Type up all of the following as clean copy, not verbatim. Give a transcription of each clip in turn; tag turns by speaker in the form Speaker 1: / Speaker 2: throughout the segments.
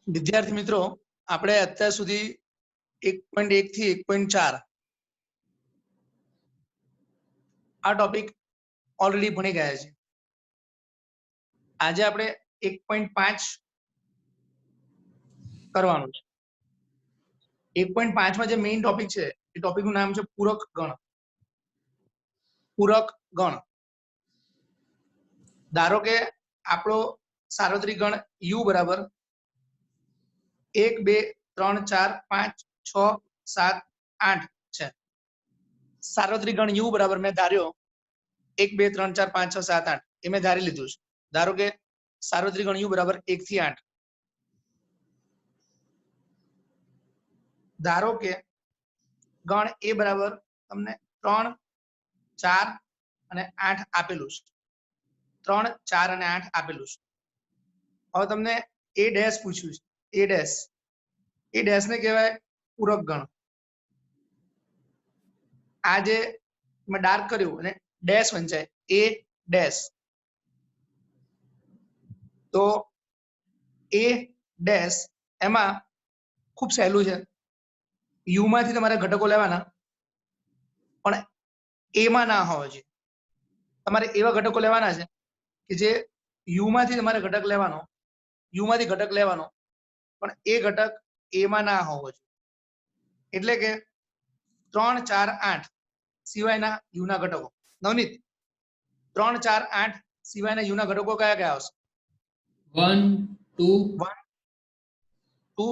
Speaker 1: વિદ્યાર્થી મિત્રો, આપણે અત્યાર સુધી 1.1 થી 1.4 આ ટોપિક ઓલરેડી ભણી ગયા છે. આજે આપણે 1.5 કરવાનું છે. 1.5 માં જે મેઇન ટોપિક છે એ ટોપિકનું નામ છે પૂરક ગણ. પૂરક ગણ. ધારો કે આપણો સાર્વત્રિક ગણ u બરાબર 1 2 3 4 5 6 7 8 છે. સાર્વત્રિક ગણ u બરાબર મેં ધાર્યો 1 2 3 4 5 6 7 8 એ મેં ધારી લીધું છે. ધારો કે સાર્વત્રિક ગણ u બરાબર 1 થી 8. ધારો કે ગણ a બરાબર તમને 3 4 અને 8 આપેલું છે. 3 4 અને 8 આપેલું છે. હવે તમને a ડેશ પૂછ્યું છે. એ ડેશ ને કહેવાય પૂરક ગણ. આ જે મેં ડાર્ક કર્યું અને ડેશ વંચાય a ડેશ. તો a ડેશ એમાં ખૂબ સહેલું છે. u માંથી તમારે ઘટકો લેવાના, પણ a માં ના હોવા જોઈએ. તમારે એવા ઘટકો લેવાના છે કે જે u માંથી તમારે ઘટક લેવાનો, u માંથી ઘટક લેવાનો, પણ એ ઘટક a માં ના હોવો જોઈએ. એટલે કે 3 4 8 સિવાયના u ના ઘટકો. નવનીત, 3 4 8 સિવાયના u ના ઘટકો કયા કયા આવશે?
Speaker 2: 1 2
Speaker 1: 1 2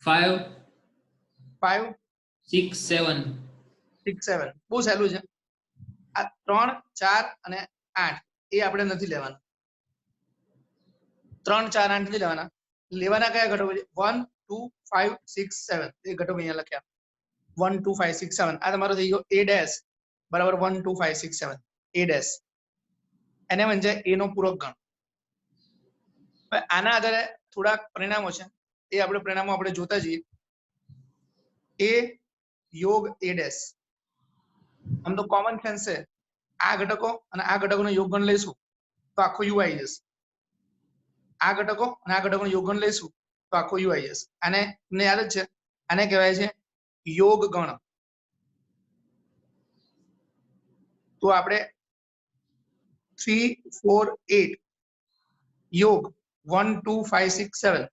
Speaker 2: 5
Speaker 1: 5
Speaker 2: 6 7
Speaker 1: 6 7. બહુ સહેલું છે. આ 3 4 અને 8 એ આપણે નથી લેવાના. 3 4 8 નથી લેવાના. લેવાના કયા ઘટકો છે? 1 2 5 6 7. એ ઘટકો અહીંયા લખ્યા 1 2 5 6 7. આ તમારો થઈ ગયો a ડેશ બરાબર 1 2 5 6 7. a ડેશ એને વંચાય a નો પૂરક ગણ. હવે આના આધારે થોડાક પરિણામો છે, એ આપણે પરિણામો આપણે જોતા જઈએ. a યોગ a ડેશ. આમ તો કોમન સેન્સ છે. આ ઘટકો અને આ ઘટકોનો યોગગણ લઈશું તો આખો u આવી જશે. આ ઘટકો અને આ ઘટકોનો યોગગણ લઈશું તો આખો u આવી જશે. આને તમને યાદ જ છે, આને કહેવાય છે યોગ ગણ. તો આપણે 3 4 8 યોગ 1 2 5 6 7.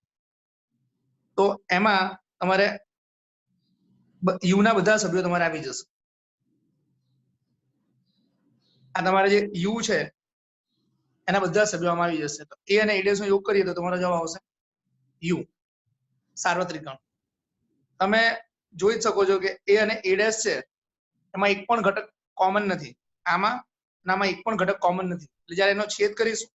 Speaker 1: તો એમાં તમારે u ના બધા સભ્યો તમારે આવી જશે. આ તમારે જે u છે એના બધા સભ્યો આમાં આવી જશે. તો a અને a ડેશ નો યોગ કરીએ તો તમારો જવાબ આવશે u. સાર્વત્રિક ગણ. તમે જોઈ શકો છો કે a અને a ડેશ છે એમાં એક પણ ઘટક કોમન નથી. આમાં અને આમાં એક પણ ઘટક કોમન નથી. એટલે જ્યારે એનો છેદ કરીશું,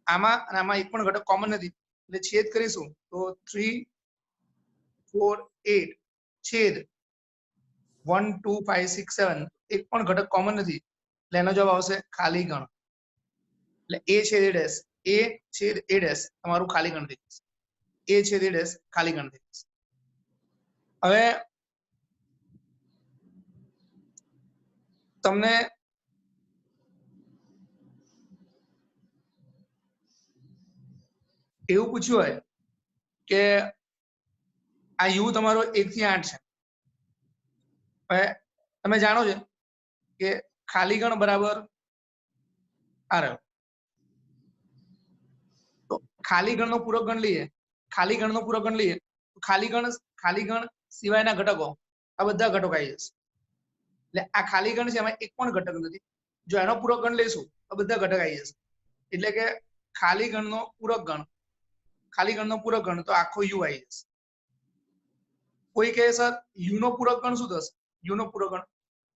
Speaker 1: આમાં અને આમાં એક પણ ઘટક કોમન નથી, એટલે છેદ કરીશું તો 3 4 8 છેદ 1 2 5 6 7. એક પણ ઘટક કોમન નથી, એટલે એનો જવાબ આવશે ખાલી ગણ. એટલે a છેદ a ડેશ, a છેદ a ડેશ તમારું ખાલી ગણ થઈ જશે. a છેદ a ડેશ ખાલી ગણ થઈ જશે. હવે તમને એવું પૂછ્યું હોય કે આ u તમારો 1 થી 8 છે. હવે તમે જાણો છો કે ખાલી ગણ બરાબર આ રહ્યો. તો ખાલી ગણનો પૂરક ગણ લઈએ, ખાલી ગણનો પૂરક ગણ લઈએ તો ખાલી ગણ સિવાયના ઘટકો આ બધા ઘટકો આવી જશે. એટલે આ ખાલી ગણ છે એમાં એક પણ ઘટક નથી. જો એનો પૂરક ગણ લઈશું તો બધા ઘટક આવી જશે. એટલે કે ખાલી ગણનો પૂરક ગણ, ખાલી ગણનો પૂરક ગણ તો આખો u આવી જશે. કોઈ કહે સર u નો પૂરક ગણ શું થશે? u નો પૂરક ગણ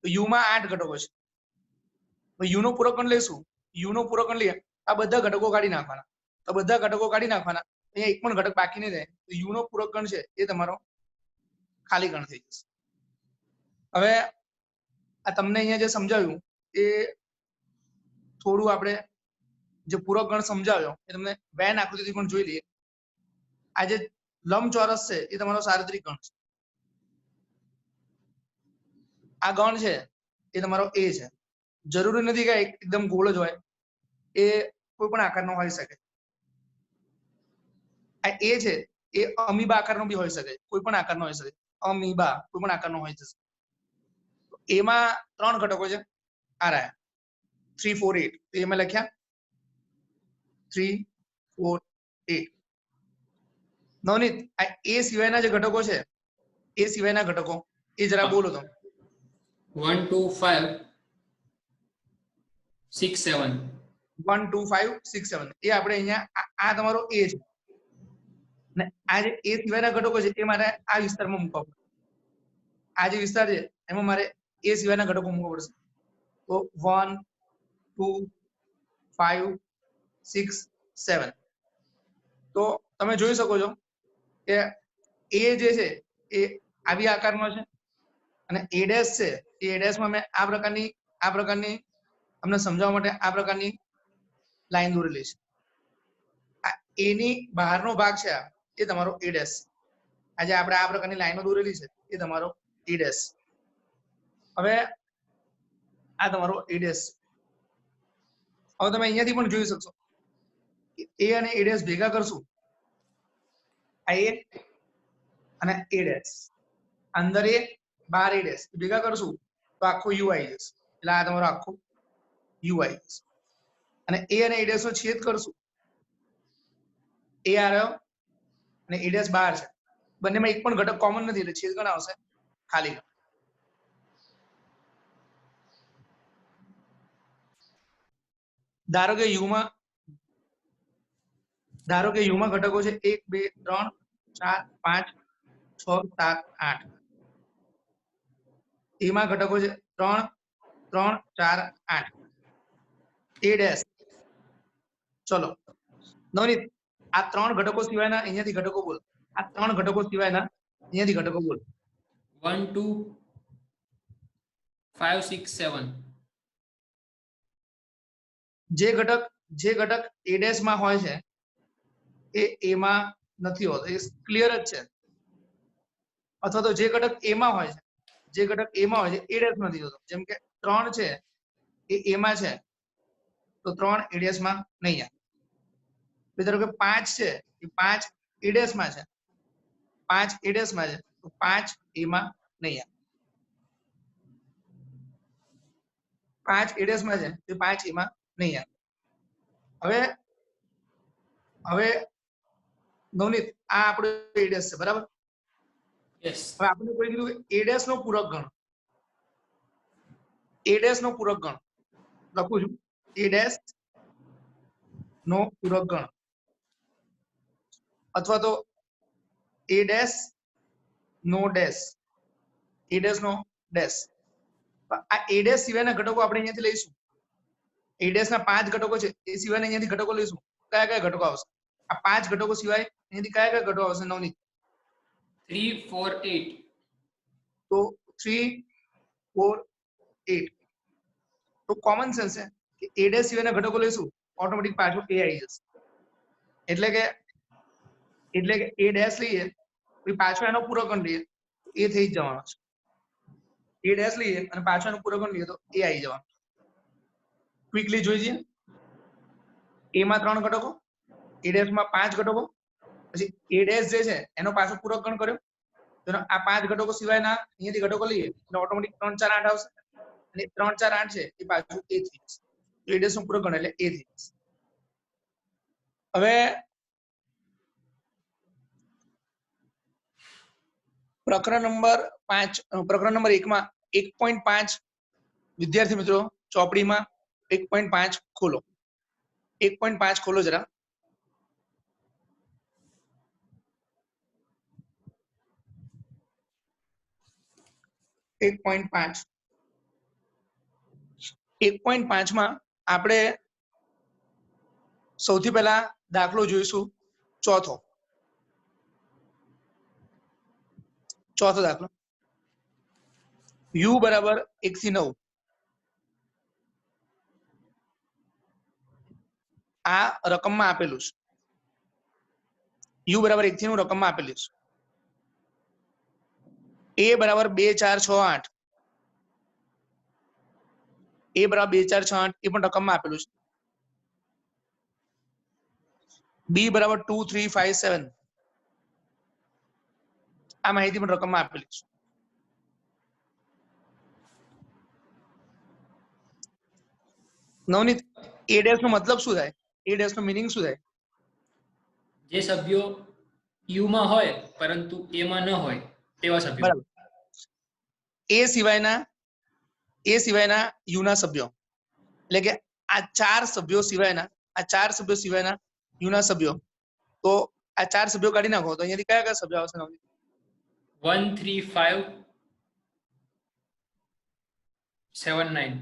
Speaker 1: તો u માં 8 ઘટકો છે. તો u નો પૂરક ગણ લઈશું, u નો પૂરક ગણ લઈએ આ બધા ઘટકો કાઢી નાખવાના. તો બધા ઘટકો કાઢી નાખવાના, અહીંયા એક પણ ઘટક બાકી નહીં રહે. તો u નો પૂરક ગણ છે એ તમારો ખાલી ગણ થઈ જશે. હવે આ તમને અહીંયા જે સમજાવ્યું એ થોડું આપણે જે પૂરક ગણ સમજાવ્યો એ તમને વેન આકૃતિથી પણ જોઈ લઈએ. આ જે લંબચોરસ છે એ તમારો સાર્વત્રિક ગણ છે. આ ગણ છે એ તમારો a છે. જરૂરી નથી કે એકદમ ગોળ જ હોય, એ કોઈ પણ આકારનો હોઈ શકે. આ એ છે એ અમીબા આકારનો બી હોઈ શકે, કોઈ પણ આકારનો હોઈ શકે, અમીબા કોઈ પણ આકારનો હોઈ શકે. એમાં 3 ઘટકો છે આ રહ્યા 3 4 8, તો એમાં લખ્યા 3 4 8. નવનીત આ એ સિવાયના જે ઘટકો છે એ સિવાયના ઘટકો એ જરા બોલો તમે.
Speaker 2: 1 2 5 6 7.
Speaker 1: 1 2 5 6 7 એ આપણે અહીંયા આ તમારો એ છે ને આ જે એ સિવાયના ઘટકો છે એ મારે આ વિસ્તારમાં મૂકવા પડે. આ જે વિસ્તાર છે એમાં મારે એ સિવાયના ઘટકો મૂકવા પડશે. તો 1 2 5 6 7. તો તમે જોઈ શકો છો કે એ જે છે એ આવી આકારનો છે અને એ ડેશ છે એ ડેશમાં મેં આ પ્રકારની તમને સમજાવવા માટે આ પ્રકારની લાઈન દોરેલી છે. આ એની બહારનો ભાગ છે એ તમારો એ ડેશ. આજે આપણે આ પ્રકારની લાઈનો દોરેલી છે એ તમારો એ ડેશ. હવે આ તમારો એ ડેશ. હવે તમે અહીંયાથી પણ જોઈ શકશો એ અને એ ડેશ ભેગા કરશું આ એ અને એ ડેશ, અંદર એ બહાર એ ડેશ ભેગા કરશું તો આખો યુ આવી જશે. એટલે આ તમારો આખો યુ આવી જશે. અને એ અને એ ડેશ નો છેદ કરશું, એ આવ્યો અને એ ડેશ બહાર છે, બંનેમાં એક પણ ઘટક કોમન નથી એટલે છેદ ગણ આવશે ખાલી ગણ. ધારો કે યુમાં ઘટકો છે 1 2 3 4 5 6 7 8. એમાં ઘટકો છે 3 3 4 8. એ ડેશ. ચલો નવનીત આ 3 ઘટકો સિવાયના અહીંયાથી ઘટકો બોલ. આ 3 ઘટકો સિવાયના અહીંયાથી ઘટકો બોલ.
Speaker 2: 1 2 5 6 7.
Speaker 1: જે ઘટક એ ડેશ માં હોય છે એ એમાં નથી હોતો, એ ક્લિયર જ છે. અથવા તો જે ઘટક એમાં હોય છે એ ડેશ નથી હોતો. જેમ કે 3 છે એ એમાં છે તો 3 એ ડેશ માં નહીં આવે. ધારો કે 5 છે એ 5 એ ડેશ માં છે, 5 એ ડેશ માં છે તો 5 એમાં નહીં આવે. 5 એ ડેશ માં છે તો 5 એમાં નહીં આવે. હવે નવનીત આ આપણો એ ડેશ છે બરાબર.
Speaker 2: યસ.
Speaker 1: હવે આપણે કોઈ કીધું એ ડેશ નો પૂરક ગણ, એ ડેશ નો પૂરક ગણ લખું છું, એ ડેશ નો પૂરક ગણ અથવા તો એ ડેશ નો ડેશ, એ ડેશ નો ડેશ. આ એ ડેશ સિવાયના ઘટકો આપણે અહીંયાથી લઈશું. એ ડેશ ના 5 ઘટકો છે એ સિવાયના અહીંયાથી ઘટકો લઈશું. કયા કયા ઘટકો આવશે? આ 5 ઘટકો સિવાય અહીંયાથી કયા કયા ઘટકો આવશે નવનીત?
Speaker 2: 3 4 8.
Speaker 1: તો 3 4 8. તો કોમન સેન્સ છે કે એ ડેશ સિવાયના ઘટકો લઈશું ઓટોમેટિક પાછું એ આવી જશે. એટલે કે એ ડેશ લઈએ પછી પાછો એનો પૂરક ગણ લઈએ એ થઈ જ જવાનો છે. એ ડેશ લઈએ અને પાછો એનો પૂરક ગણ લઈએ તો એ આવી જવાનો. ક્વિકલી જોઈ જઈએ. એ માં 3 ઘટકો, એ ડેશ માં 5 ઘટકો, પછી એ ડેશ જે છે એનો પાછો પૂરક ગણ કર્યો તો આ 5 ઘટકો સિવાયના અહીંયાથી ઘટકો લઈએ એટલે ઓટોમેટિક 3 4 8 આવશે. અને 3 4 8 છે એ પાછું એ થઈ જશે. તો એ ડેશ નો પૂરક ગણ એટલે એ થઈ જશે. હવે પ્રકરણ નંબર 1 માં 1.5 વિદ્યાર્થી મિત્રો ચોપડીમાં 1.5 ખોલો. 1.5 ખોલો જરા. 1.5 માં આપણે સૌથી પહેલા દાખલો જોઈશું ચોથો દાખલો. u બરાબર 1 થી 9. આ રકમમાં આપેલું છે. u બરાબર 1 થી 9 રકમમાં આપેલું છે. a બરાબર 2 4 6 8. a બરાબર 2 4 6 8 એ પણ રકમમાં આપેલું છે. બી બરાબર 2 3 5 7 આ માહિતી પણ રકમમાં આપેલી છે. નવનીત એ ડેશ નો મતલબ શું થાય? એ ડેશ નો મીનિંગ શું થાય?
Speaker 2: જે સભ્યો યુ માં હોય પરંતુ એ માં ન હોય તેવા સભ્યો.
Speaker 1: બરાબર. એ સિવાયના યુ ના સભ્યો, એટલે કે આ ચાર સભ્યો સિવાયના યુ ના સભ્યો. તો આ ચાર સભ્યો કાઢી નાખો તો અહીંયાથી કયા કયા સભ્યો આવશે નવનીત?
Speaker 2: 1 3 5 7 9.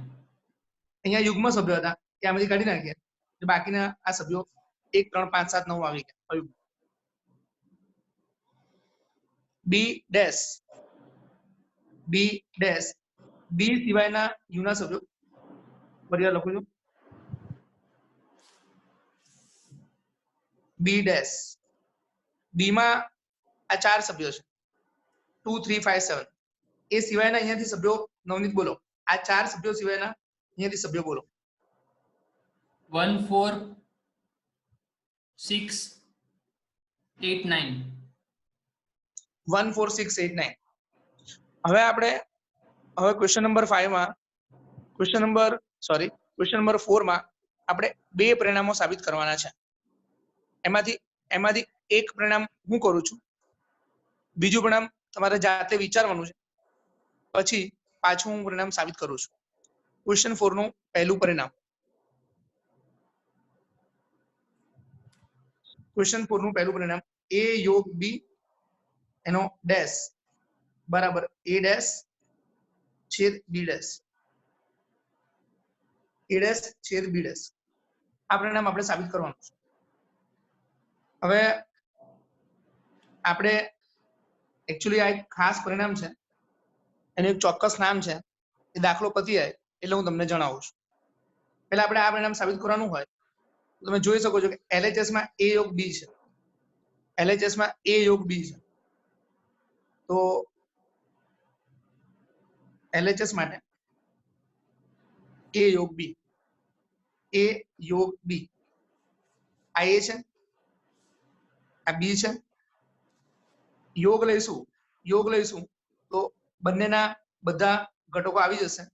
Speaker 1: અહીંયા યુગ્મ સભ્યો હતા ત્યાંમાંથી કાઢી નાખીએ એટલે બાકીના આ સભ્યો 1 3 5 7 9 આવી ગયા. બી ડેશ બી સિવાયના યુ ના સભ્યો ફરી લખું છું. બી ડેશ બી માં આ ચાર સભ્યો છે 2 3 5 7. એ સિવાયના અહીંયાથી સભ્યો નવનીત બોલો. આ ચાર સભ્યો સિવાયના અહીંયાથી સભ્યો બોલો.
Speaker 2: 1 4 6 8 9.
Speaker 1: 1 4 6 8 9. હવે ક્વેશ્ચન નંબર 4 માં આપણે બે પરિણામો સાબિત કરવાના છે. એમાંથી એક પરિણામ હું કરું છું, બીજું પરિણામ તમારે જાતે વિચારવાનું છે, પછી પાછું હું પરિણામ સાબિત કરું છું. ક્વેશ્ચન 4 નું પહેલું પરિણામ. ક્વેશ્ચન 4 નું પહેલું પરિણામ a યોગ b એનો ડેશ બરાબર a ડેશ છેદ b ડેશ. a ડેશ છેદ b ડેશ આ પરિણામ આપણે સાબિત કરવાનું છે. હવે આપણે એકચ્યુઅલી આ એક ખાસ પરિણામ છે, એનું એક ચોક્કસ નામ છે. એ દાખલો પતી જાય એટલે હું તમને જણાવું છું. પહેલા આપણે આ પરિણામ સાબિત કરવાનું હોય તો તમે જોઈ શકો છો કે LHS માં a યોગ b છે. LHS માં a યોગ b છે. તો LHS માટે a યોગ b આ a છે, આ b છે. યોગ લઈશું તો બંનેના બધા ઘટકો આવી જશે.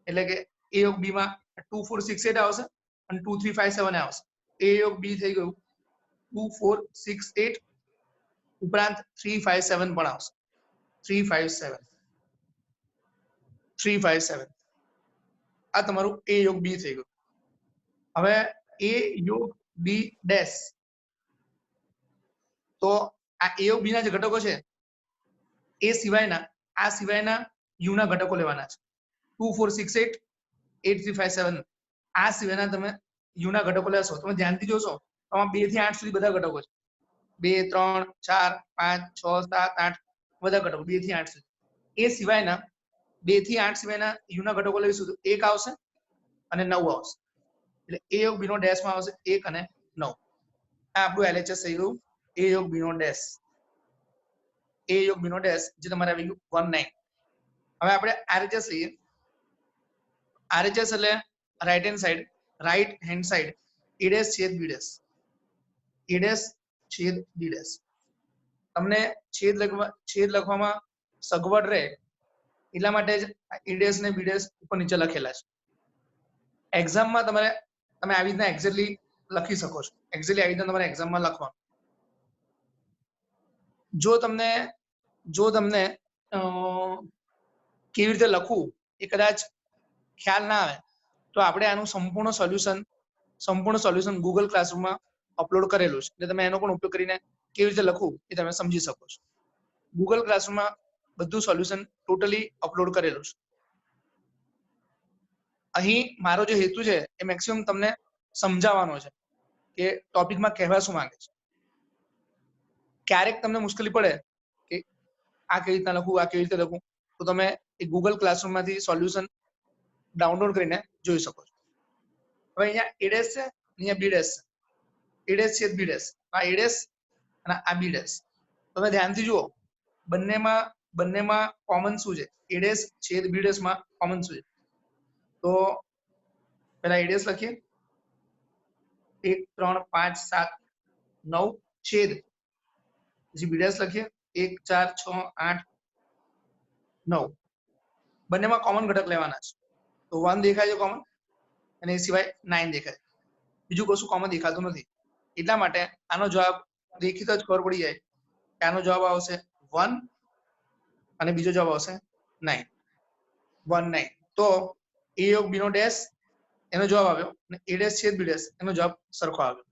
Speaker 1: એટલે કે a યોગ b માં 2 4 6 8 આવશે અને 2 3 5 7 આવશે. a યોગ b થઈ ગયું 2 4 6 8 ઉપરાંત 3 5 7 પણ આવશે. 3 5 7 આ તમારું a યોગ b થઈ ગયું. હવે a યોગ b ડેશ, તો આ a યોગ b ના જે ઘટકો છે એ સિવાયના યુ ના ઘટકો લેવાના છે. 2 4 6 8 8 3 5 7 આ સિવાયના તમે યુ ના ઘટકો લેશો. તમે ધ્યાનથી જોશો આમાં 2 થી 8 સુધી બધા ઘટકો છે. 2 3 4 5 6 7 8 બધા ઘટકો 2 થી 8 સુધી. એ સિવાયના 2 થી 8 સિવાયના યુ ના ઘટકો લઈશું તો 1 આવશે અને 9 આવશે. એટલે a યોગ b નો ડેશ માં આવશે 1 અને 9. આ આપણું LHS થઈ ગયું a યોગ b નો ડેશ. a યોગ b નો ડેશ જે તમારે આવી ગયું 1 9. હવે આપણે RHS લઈએ. RHS એટલે right hand side a dash છેદ b ડેશ. a ડેશ છેદ b ડેશ. તમને છેદ લખવામાં સગવડ રહે એટલા માટે જ a ડેશ ને b ડેશ ઉપર નીચે લખેલા છે. એક્ઝામમાં તમે આવી રીતના એક્ઝેક્ટલી લખી શકો છો. એક્ઝેક્ટલી આવી રીતના તમારે એક્ઝામમાં લખવાનું. જો તમને કેવી રીતે લખવું એ કદાચ ખ્યાલ ના આવે તો આપણે આનું સંપૂર્ણ સોલ્યુશન ગૂગલ ક્લાસરૂમમાં અપલોડ કરેલું છે. એટલે તમે એનો પણ ઉપયોગ કરીને કેવી રીતે લખવું એ તમે સમજી શકો છો. ગૂગલ ક્લાસરૂમમાં બધું સોલ્યુશન ટોટલી અપલોડ કરેલું છે. અહીં મારો જે હેતુ છે એ મેક્સિમમ તમને સમજાવવાનો છે કે ટોપિકમાં કહેવા શું માંગે છે. ક્યારેક તમને મુશ્કેલી પડે કે આ કેવી રીતના લખવું તો તમે એ ગૂગલ ક્લાસરૂમમાંથી સોલ્યુશન ડાઉનલોડ કરીને જોઈ શકો છો. હવે અહીંયા a ડેશ છે, અહીંયા b ડેશ છે. a ડેશ છેદ b ડેશ. આ a ડેશ અને આ b ડેશ. તમે ધ્યાનથી જુઓ બંનેમાં કોમન શું છે? a ડેશ છેદ b ડેશ માં કોમન શું છે? તો પહેલા a ડેશ લખીએ 1 3 5 7 9 છેદ પછી બી ડેશ લખીએ 1 4 6 8 9 બંનેમાં કોમન ઘટક લેવાના છે તો 1 દેખાય છે કોમન અને એ સિવાય 9 દેખાય છે બીજું કશું કોમન દેખાતું નથી એટલા માટે આનો જવાબ દેખીત જ ખબર પડી જાય કે આનો જવાબ આવશે 1 અને બીજો જવાબ આવશે 9 1 9 તો a યોગ b નો ડેશ એનો જવાબ આવ્યો અને a ડેશ છેદ b ડેશ એનો જવાબ સરખો આવ્યો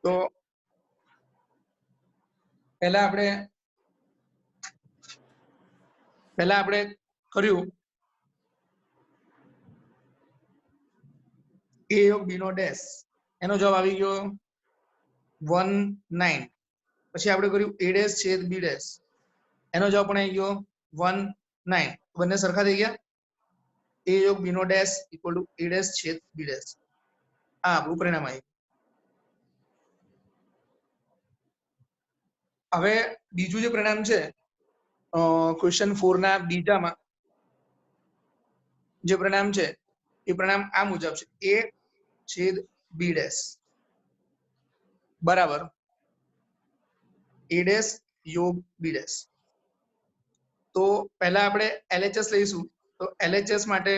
Speaker 1: તો પહેલા આપણે કર્યું a યોગ b નો ડેશ એનો જવાબ આવી ગયો 1 9 પછી આપણે કર્યું a ડેશ છેદ b ડેશ એનો જવાબ પણ આવી ગયો 1 9 બંને સરખા થઈ ગયા a યોગ b નો dash equal to a dash છેદ b ડેશ આ આપણું પરિણામ આવ્યું હવે બીજું જે પરિણામ છે ક્વેશ્ચન 4 ના બીજામાં જે પરિણામ છે એ પરિણામ આ મુજબ છે a છેદ b ડેશ બરાબર a ડેશ યોગ b ડેશ તો પહેલા આપણે LHS લઈશું તો LHS માટે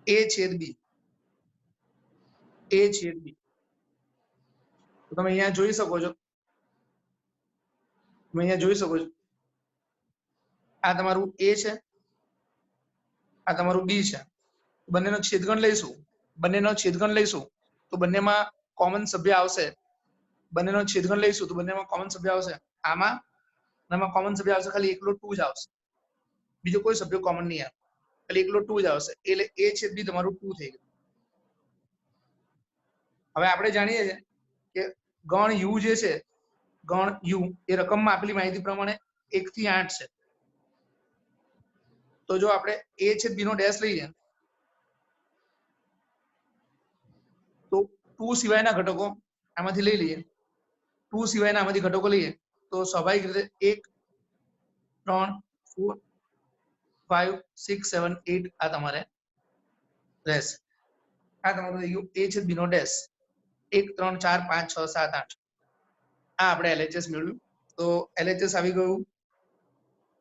Speaker 1: a છેદ b તો તમે અહીંયા જોઈ શકો છો આ તમારું a છે આ તમારું b છે બંનેનો છેદગણ લઈશું તો બંનેમાં કોમન સભ્ય આવશે આમાં કોમન સભ્ય આવશે ખાલી એકલો 2 જ આવશે બીજો કોઈ સભ્ય કોમન નહીં આવે ખાલી એકલો 2 જ આવશે એટલે a છેદ b તમારું 2 થઈ ગયું હવે આપણે જાણીએ છીએ કે ગણ u જે છે ગણ u એ રકમમાં આપેલી માહિતી પ્રમાણે 1 થી 8 છે તો જો આપણે a છેદ b નો ડેશ લઈએ તો 2 સિવાયના ઘટકો આમાંથી લઈ લઈએ 2 સિવાયના આમાંથી ઘટકો લઈએ તો સ્વાભાવિક રીતે 1 3 4 5 6 7 8 આ તમારે રહેશે આ તમારું થઈ ગયું a છેદ b નો ડેશ 1 3 4 5 6 7 8 આ આપણે LHS મેળવ્યું તો LHS આવી ગયું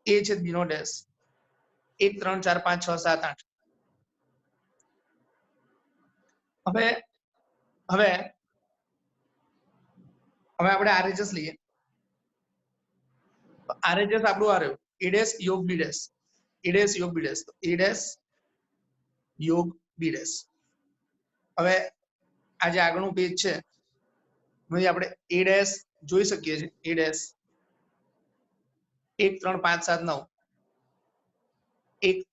Speaker 1: a છેદ b નો ડેશ 1 3 4 5 6 7 8 હવે આપણે RHS લઈએ RHS આપણું આ રહ્યું a ડેશ યોગ b ડેશ a ડેશ યોગ b ડેશ તો a ડેશ યોગ b ડેશ હવે આ જે આગળનું પેજ છે આપણે a ડેશ જોઈ શકીએ છીએ a ડેશ 1 3 5 7 9 1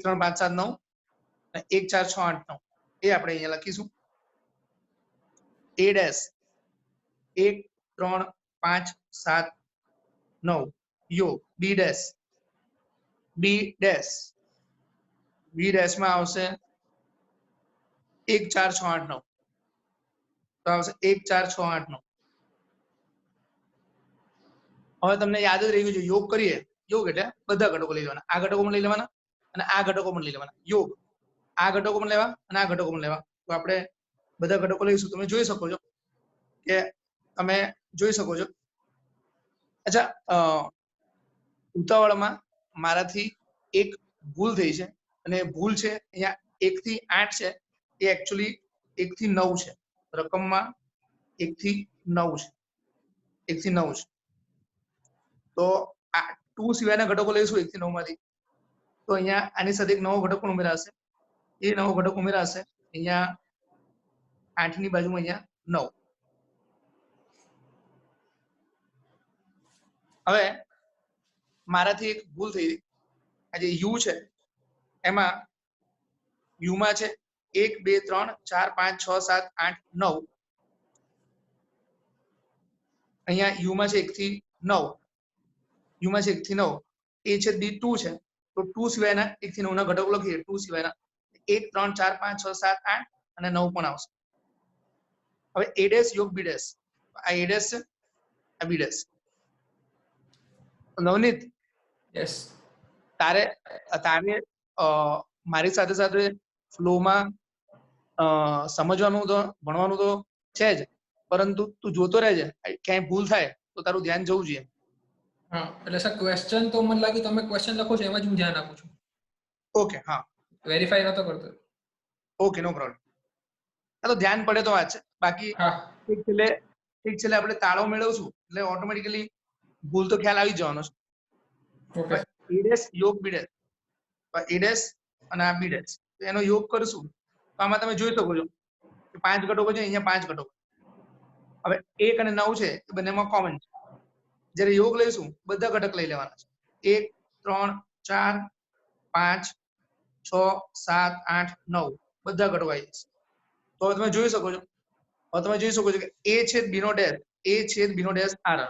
Speaker 1: 3 5 7 9 અને 1 4 6 8 9 એ આપણે અહીંયા લખીશું a ડેશ 1 3 5 7 9 યોગ b ડેશ માં આવશે 1 4 6 8 9 તો આવશે 1 4 6 8 9 હવે તમને યાદ જ રહી ગયું છે યોગ કરીએ યોગ એટલે બધા ઘટકો લઈ લેવાના આ ઘટકો પણ લઈ લેવાના અને આ ઘટકો પણ લઈ લેવાના યોગ આ ઘટકો પણ લેવા અને આ ઘટકો પણ લેવા તો આપણે બધા ઘટકો લઈશું તમે જોઈ શકો છો અચ્છા ઉતાવળમાં મારાથી એક ભૂલ થઈ છે અને ભૂલ છે અહીંયા 1 થી 8 છે એ એકચ્યુઅલી 1 થી 9 છે રકમમાં 1 થી 9 છે તો આ 2 સિવાયના ઘટકો લઈશું 1 થી 9 માંથી તો અહીંયા આની સાથે એક નવો ઘટક પણ ઉમેરાશે એ નવો ઘટક ઉમેરાશે અહીંયા 8 ની બાજુમાં અહીંયા 9 હવે મારાથી એક ભૂલ થઈ આ જે u છે એમાં u માં છે 1 2 3 4 5 6 7 8 9 અહીંયા u માં છે 1 થી 9 a છે b 2 છે તો 2 સિવાયના 1 થી 9 ના ઘટકો લખીએ 2 સિવાયના 1 3 4 5 6 7 8 અને 9 પણ આવશે હવે a ડેશ યોગ b ડેશ આ a ડેશ છે આ b ડેશ નવનીત
Speaker 2: યસ
Speaker 1: તારે મારી સાથે ફ્લોમાં સમજવાનું તો ભણવાનું તો છે જ, પરંતુ તું જોતો રહેજે, ક્યાંય ભૂલ થાય તો તારું ધ્યાન જવું જોઈએ.
Speaker 2: હા એટલે સર ક્વેશ્ચન તો મને લાગે તમે ક્વેશ્ચન લખો છો એમાં જ હું ધ્યાન આપું છું.
Speaker 1: ઓકે, હા,
Speaker 2: વેરીફાઈ નતો કરતો.
Speaker 1: ઓકે, નો પ્રોબ્લેમ. તો ધ્યાન પડે તો વાત છે, બાકી
Speaker 2: હા
Speaker 1: ઠીક છેલ્લે આપણે તાળો મેળવશું એટલે ઓટોમેટિકલી ભૂલ તો ખ્યાલ આવી જવાનો છે.
Speaker 2: ઓકે
Speaker 1: એડેસ યોગ બીડેસ, એડેસ અને આ બીડેસ એનો યોગ કરશું તો આમાં તમે જોઈ શકો છો કે 5 ઘટકો છે, અહીંયા 5 ઘટકો. હવે 1 અને 9 છે એ બંનેમાં કોમન છે. જ્યારે યોગ લઈશું બધા ઘટક લઈ લેવાના છે. 1 3 4 5 6 7 8 9 બધા ઘટકો આવી જશે. તો હવે તમે જોઈ શકો છો કે એ છેદ બી નો ડેશ, એ છેદ બી નો ડેશ આર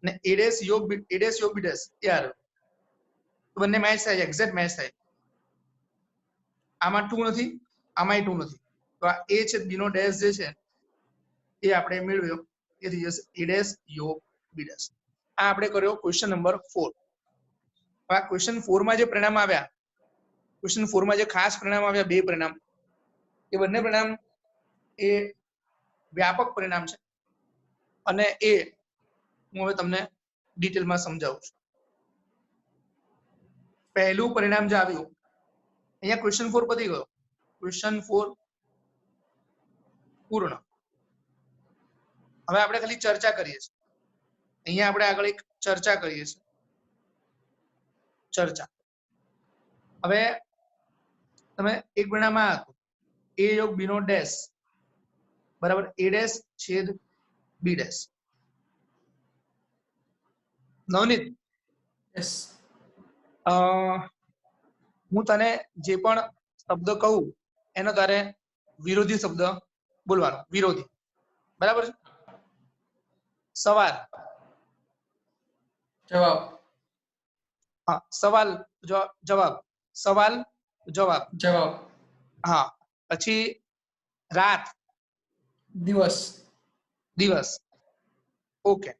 Speaker 1: અને એડેસ યોગ બી ડેશ એ આર, બંને મેચ થાય છે, એક્ઝેક્ટ મેચ થાય. આમાં 2 નથી, આમાંય 2 નથી, તો આ એ છેદ બી નો ડેશ જે છે એ આપણે મેળવ્યો, એ થઈ જશે એડેસ યોગ બી ડેશ. આ આપણે કર્યો ક્વેશ્ચન નંબર 4. આ ક્વેશ્ચન 4 માં જે પરિણામ આવ્યા, ક્વેશ્ચન 4 માં જે ખાસ પરિણામ આવ્યા, 2 પરિણામ, એ બંને પરિણામ એ વ્યાપક પરિણામ છે અને એ હું હવે તમને ડિટેલમાં સમજાવું છું. પહેલું પરિણામ જે આવ્યું, અહીંયા ક્વેશ્ચન 4 પતી ગયો, ક્વેશ્ચન 4 પૂર્ણ. હવે આપણે ખાલી ચર્ચા કરીએ છીએ. અહીંયા આપણે આગળ એક ચર્ચા કરીએ છીએ, ચર્ચા. હવે તમે એક પરિણામ આ હતું, એ યોગ બી નો ડેશ બરાબર એ ડેશ છેદ બી ડેશ. નવનીત,
Speaker 2: યસ
Speaker 1: હું તને જે પણ શબ્દ કહું એનો તારે વિરોધી શબ્દ બોલવાનો, વિરોધી, બરાબર છે? સવાલ,
Speaker 2: જવાબ,
Speaker 1: હા, સવાલ જવાબ, સવાલ જવાબ,
Speaker 2: જવાબ,
Speaker 1: હા. પછી રાત,
Speaker 2: દિવસ,
Speaker 1: દિવસ, ઓકે.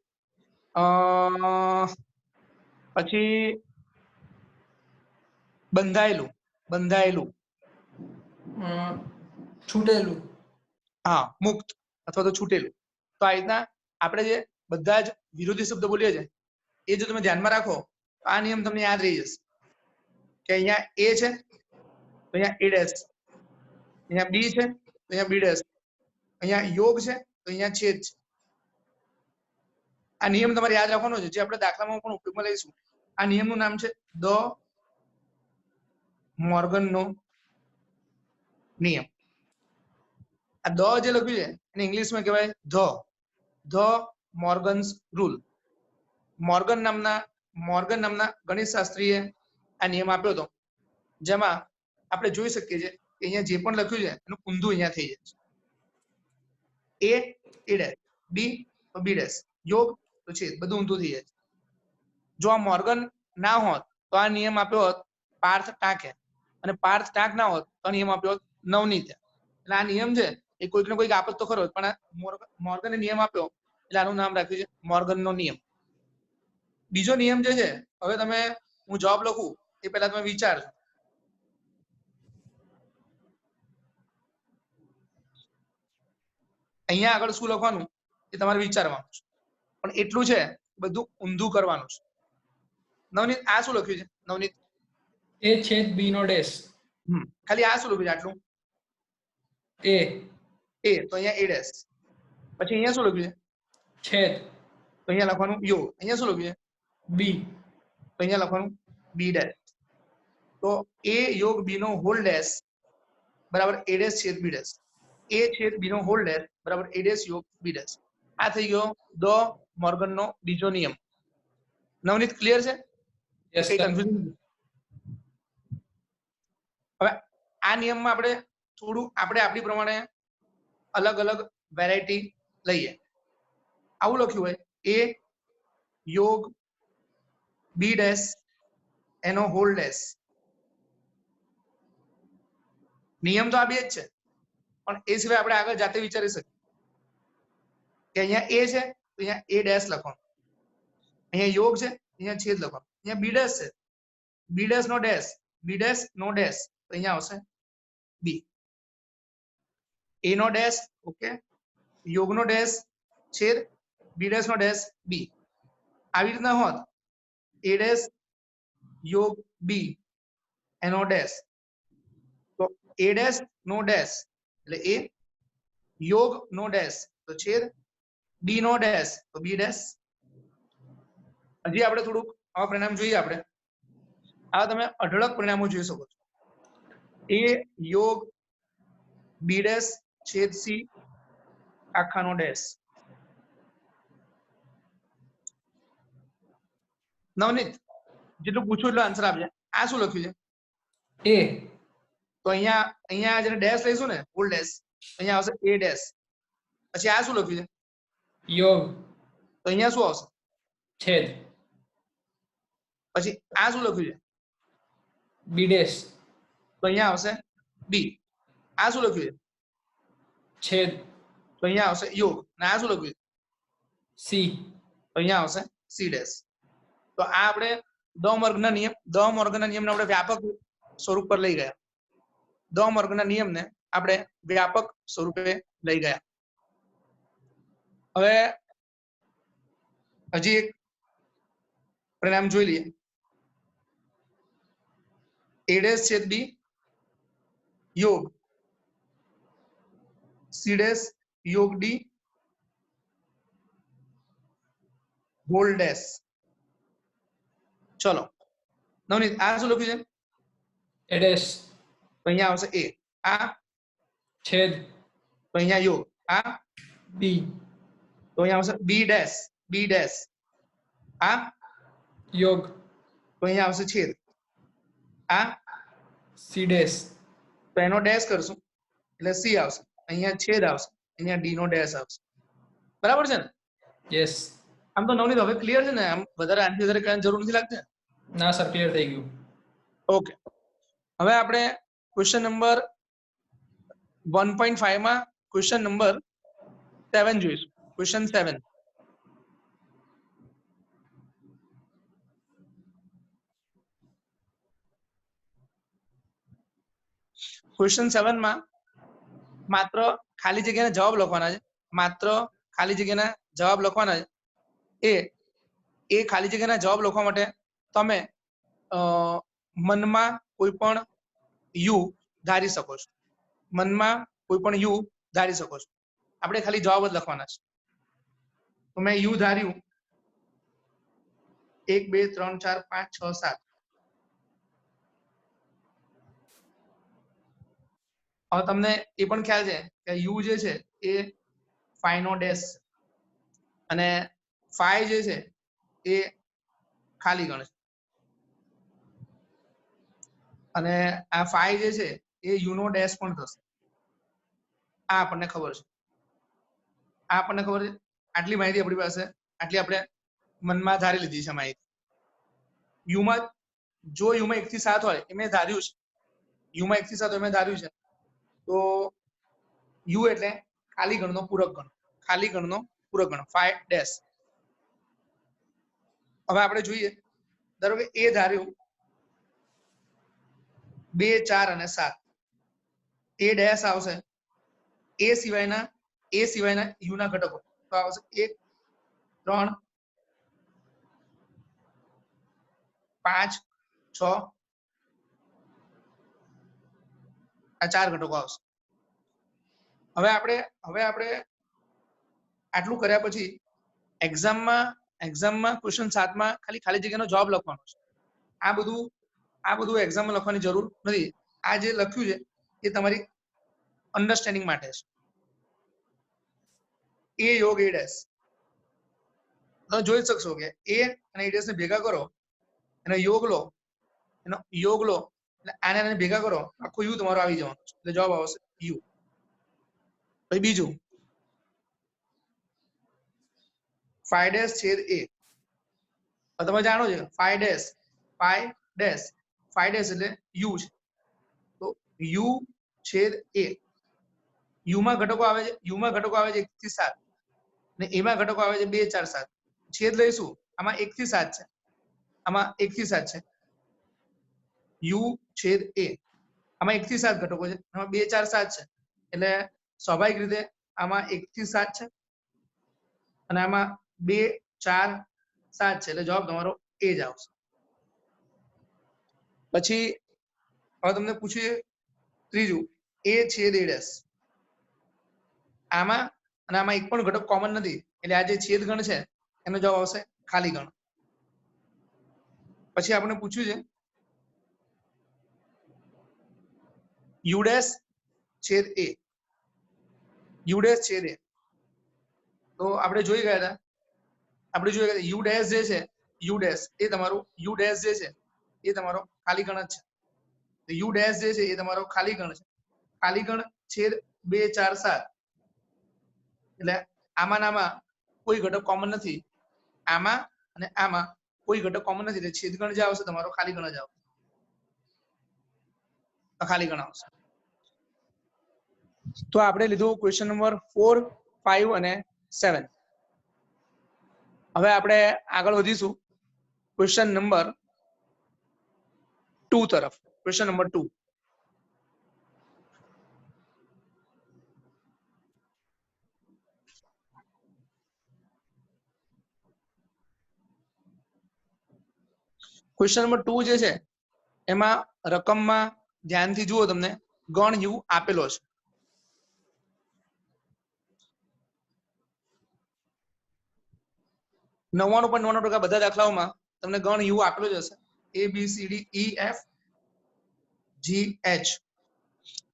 Speaker 1: પછી બંધાયેલું, બંધાયેલું,
Speaker 2: છૂટેલું,
Speaker 1: હા, મુક્ત અથવા તો છૂટેલું. તો આ રીતના આપણે જે બધા જ વિરોધી શબ્દ બોલીએ છીએ એ જો તમે ધ્યાનમાં રાખો તો આ નિયમ તમને યાદ રહી જશે કે અહીંયા એ છે તો અહીંયા એ ડેશ, અહીંયા બી છે તો અહીંયા બી ડેશ, અહીંયા યોગ છે તો અહીંયા છેદ છે. આ નિયમ તમારે યાદ રાખવાનો છે, જે આપણે દાખલામાં પણ ઉપયોગમાં લઈશું. આ નિયમનું નામ છે ધ મોર્ગનનો નિયમ. આ ધ જે લખ્યું છે એને ઇંગ્લિશમાં કહેવાય ધ મોર્ગન્સ રૂલ. મોર્ગન નામના ગણિતશાસ્ત્રીએ આ નિયમ આપ્યો હતો, જેમાં આપણે જોઈ શકીએ છીએ કે અહીંયા જે પણ લખ્યું છે એનું ઊંધું અહીંયા થઈ જાય છે. એ ડેશ, બી તો બી ડેશ, યોગ તો છેદ, બધું ઊંધું થઈ જાય છે. જો આ મોર્ગન ના હોત તો આ નિયમ આપ્યો હોત પાર્થ ટાંકે, અને પાર્થ ટાંક ના હોત તો આ નિયમ આપ્યો હોત નવનીતે. એટલે આ નિયમ છે એ કોઈક ને કોઈક આપત તો ખરો, પણ મોર્ગને નિયમ આપ્યો એટલે આનું નામ રાખ્યું છે મોર્ગનનો નિયમ. બીજો નિયમ જે છે, હવે તમે હું જવાબ લખું એ પહેલા તમે વિચારજો. અહીંયા આગળ શું લખવાનું એ તમારે વિચારવાનું છે, પણ એટલું છે બધું ઊંધું કરવાનું છે. નવનીત, આ શું લખ્યું છે? નવનીત,
Speaker 2: એ છેદ બી નો ડેશ,
Speaker 1: ખાલી આ શું લખ્યું છે? આટલું એ તો અહીંયા એ ડેશ. પછી અહીંયા શું લખ્યું છે?
Speaker 2: છેદ,
Speaker 1: તો અહીંયા લખવાનું યોગ. અહીંયા શું લખ્યું છે?
Speaker 2: બી,
Speaker 1: તો અહીંયા લખવાનું બી ડેશ. તો એ યોગ બી નો હોલ ડેશ બરાબર એ ડેશ છેદ બી ડેશ, એ છેદ બી નો હોલ ડેશ બરાબર એ ડેશ યોગ બી ડેશ. આ થઈ ગયો ધ મોર્ગનનો બીજો નિયમ. નવનીત, ક્લિયર છે?
Speaker 2: યસ
Speaker 1: કઈ કન્ફ્યુઝન? હવે આ નિયમમાં આપણે થોડું આપણી પ્રમાણે અલગ અલગ વેરાયટી લઈએ. આવું લખ્યું હોય એ યોગ બી ડેશ એનો હોલ ડેશ. નિયમ તો આ બે જ છે, પણ એ સિવાય આપણે આગળ જાતે વિચારી શકીએ કે અહીંયા એ છે તો અહીંયા એ ડેશ લખવાનું, અહીંયા યોગ છે અહીંયા છેદ લખવાનું, અહીંયા બી ડેશ છે, બી ડેશ નો ડેશ, બી ડેશ નો ડેશ, તો અહીંયા આવશે બી. એ નો ડેશ ઓકે, યોગનો ડેશ છેદ બી ડેશ નો ડેશ બી. આવી રીતના હોત એ ડેશ યોગ બી એનો ડેશ, તો એ ડેશ નો ડેશ એટલે એ, યોગ નો ડેશ તો છેદ, બી નો ડેશ તો બી ડેશ. હજી આપણે થોડુંક આવા પરિણામ જોઈએ. આપણે આવા તમે અઢળક પરિણામો જોઈ શકો છો. એ યોગ બી ડેશ છેદ સી આખાનો ડેશ. નવનીત જેટલું પૂછું એટલો આન્સર આપજે. આ શું લખ્યું છે?
Speaker 2: એ.
Speaker 1: તો અહીંયા જેને ડેશ લઈશું ને ફૂલ ડેશ, અહીંયા આવશે એ ડેશ. પછી આ શું લખ્યું છે?
Speaker 2: યોગ.
Speaker 1: તો અહીંયા શું આવશે?
Speaker 2: છેદ.
Speaker 1: પછી આ શું લખ્યું છે?
Speaker 2: B dash.
Speaker 1: તો અહીંયા આવશે બી. આ શું લખ્યું છે?
Speaker 2: છેદ.
Speaker 1: તો અહીંયા આવશે યોગ. અને આ શું લખ્યું છે?
Speaker 2: સી.
Speaker 1: તો અહીંયા આવશે સી ડેશ. તો આ આપણે દ મોર્ગનના નિયમને આપણે વ્યાપક સ્વરૂપ પર લઈ ગયા. દ મોર્ગનના નિયમને આપણે વ્યાપક સ્વરૂપે લઈ ગયા. હવે હજી એક પરિણામ જોઈ લઈએ. એ ડેશ છેદ બી યોગ સી ડેશ યોગ ડી હોલ ડેશ. ચલો નવનીત આ શું લખ્યું છે?
Speaker 2: એ ડેશ.
Speaker 1: તો અહીંયા આવશે એ. આ
Speaker 2: છેદ.
Speaker 1: તો અહીંયા યોગ. આ
Speaker 2: બી.
Speaker 1: તો અહીંયા આવશે બી ડેશ. બી ડેશ. આ
Speaker 2: યોગ.
Speaker 1: તો અહીંયા આવશે છેદ. આ
Speaker 2: સી ડેશ.
Speaker 1: તો એનો ડેશ કરશું એટલે સી આવશે. અહીંયા છેદ આવશે, અહીંયા ડી નો ડેશ આવશે. બરાબર છે ને?
Speaker 2: યસ.
Speaker 1: આમ તો નવનીત હવે ક્લિયર છે ને? આમ વધારે આનાથી વધારે કહેવાની જરૂર નથી લાગતી?
Speaker 2: ના સર, ક્લિયર થઈ ગયું.
Speaker 1: ઓકે. હવે આપણે ક્વેશ્ચન નંબર 1.5 માં ક્વેશ્ચન નંબર 7 જોઈશું. ક્વેશ્ચન 7. ક્વેશ્ચન 7 માં માત્ર ખાલી જગ્યાના જવાબ લખવાના છે. માત્ર ખાલી જગ્યાના જવાબ લખવાના છે. એ ખાલી જગ્યાના જવાબ લખવા માટે તમે મનમાં કોઈ પણ યુ ધારી શકો છો. મનમાં કોઈ પણ યુ ધારી શકો છો. આપણે ખાલી જવાબ જ લખવાના છે. તો મેં યુ ધાર્યું 1 2 3 4 5 6 7. હવે તમને એ પણ ખ્યાલ છે કે યુ જે છે એ ફાઈ નો ડેશ અને ફાઈ જે છે એ ખાલી ગણ છે. અને આ ફાઈ જે છે એ યુ નો ડેશ પણ થશે. આ આપણને ખબર છે. આટલી માહિતી આપણી પાસે, આટલી આપણે મનમાં ધારી લીધી છે માહિતી. યુમાં જો યુમાં 1 થી 7 હોય એ મેં ધાર્યું છે. યુમાં 1 થી 7 મેં ધાર્યું છે. તો યુ એટલે ખાલી ગણનો પૂરક ગણ. ખાલી ગણનો પૂરક ગણ ફાઈ ડેશ. હવે આપણે જોઈએ. ધારો કે એ ધાર્યું 2 4 અને 7. એ ડેશ આવશે એ સિવાયના યુ ના ઘટકો. તો આવશે 1 3 5 6 આ 4 ઘટકો આવશે. હવે આપણે આટલું કર્યા પછી એક્ઝામમાં ક્વેશ્ચન 7 માં ખાલી જગ્યાનો જવાબ લખવાનો છે. આ બધું એક્ઝામમાં લખવાની જરૂર નથી. આ જે લખ્યું છે એ તમારી અન્ડરસ્ટેન્ડિંગ માટે છે. એ યોગ એ ડેશ તમે જોઈ શકશો કે એ અને એ ડેશ ને ભેગા કરો, એનો યોગ લો એટલે આને ભેગા કરો, આખો યુ તમારો આવી જવાનો છે. એટલે જવાબ આવશે યુ. પછી બીજું ફાઈ ડેશ છેદ એ. તમે જાણો છો ફાઈ ડેશ એટલે યુ છે. તો યુ છેદ એ. યુમાં ઘટકો આવે છે 1 થી 7 ને એમાં ઘટકો આવે છે 2 4 7. છેદ લઈશું આમાં 1 થી 7 છે, આમાં 1 થી 7 છે. યુ છેદ એ આમાં 1 થી 7 ઘટકો છે, આમાં 2 4 7 છે, એટલે સ્વાભાવિક રીતે આમાં 1 થી 7 છે અને આમાં 2 4 7 છે, એટલે જવાબ તમારો એ જ આવશે. પછી હવે તમને પૂછીએ ત્રીજું, a છેદ a ડેશ. આમાં અને આમાં એક પણ ઘટક કોમન નથી, એટલે આ જે છેદ ગણ છે એનો જવાબ આવશે ખાલી ગણ. પછી આપણે પૂછ્યું છે યુ ડેશ છેદ a, યુ ડેશ છેદ a. તો આપણે જોઈ ગયા હતા યુ ડેશ જે છે, યુ ડેશ એ તમારું યુ ડેશ જે છે એ તમારો ખાલી ગણ જ છે. તો યુ ડેશ જે છે એ તમારો ખાલી ગણ છે. ખાલી ગણ છેદ 2 4 7, એટલે આમાં કોઈ ઘટક કોમન નથી, આમાં અને આમાં કોઈ ઘટક કોમન નથી, એટલે છેદ ગણ જે આવશે તમારો ખાલી ગણ જ આવશે, ખાલી ગણ આવશે. તો આપણે લીધું ક્વેશ્ચન નંબર 4, 5 અને 7. હવે આપણે આગળ વધીશું ક્વેશ્ચન નંબર 2 તરફ. Question number 2. ક્વેશ્ચન નંબર 2 જે છે એમાં રકમમાં ધ્યાનથી જુઓ, તમને ગણ યુ આપેલો છે. નવ્વાણું .99% બધા દાખલાઓમાં તમને ગણ યુ આપેલો જ હશે. A B C D E F G H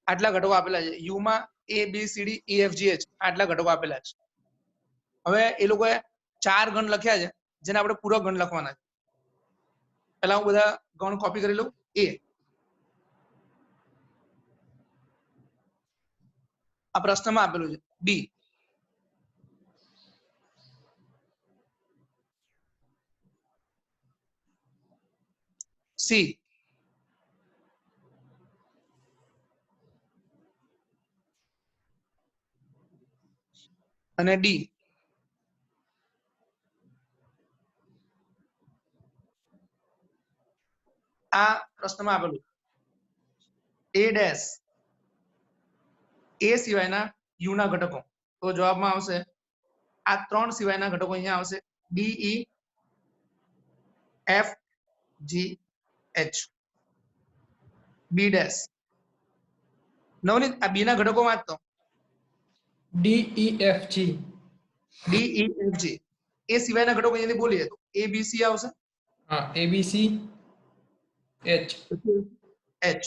Speaker 1: આટલા ઘટકો આપેલા છે. યુ માં A B C D E F G H આટલા ઘટકો આપેલા છે. હવે એ લોકોએ 4 ગણ લખ્યા છે, જેને આપણે પૂરક ગણ લખવાના છે. પહેલા હું બધા ગણ કોપી કરી લઉં. A આ પ્રશ્નમાં આપેલું છે. B C અને D. આ પ્રશ્નમાં આપેલું A ડેશ A સિવાયના યુ ના ઘટકો. તો જવાબમાં આવશે આ 3 સિવાયના ઘટકો અહીંયા આવશે D E F G H. B dash Navneet આ B ના ઘટકો વાંચતો.
Speaker 2: D E F G.
Speaker 1: D E F G એ સિવાયના ઘટકો અહીંયાથી બોલીએ તો A B C આવશે.
Speaker 2: હા, A B C H.
Speaker 1: H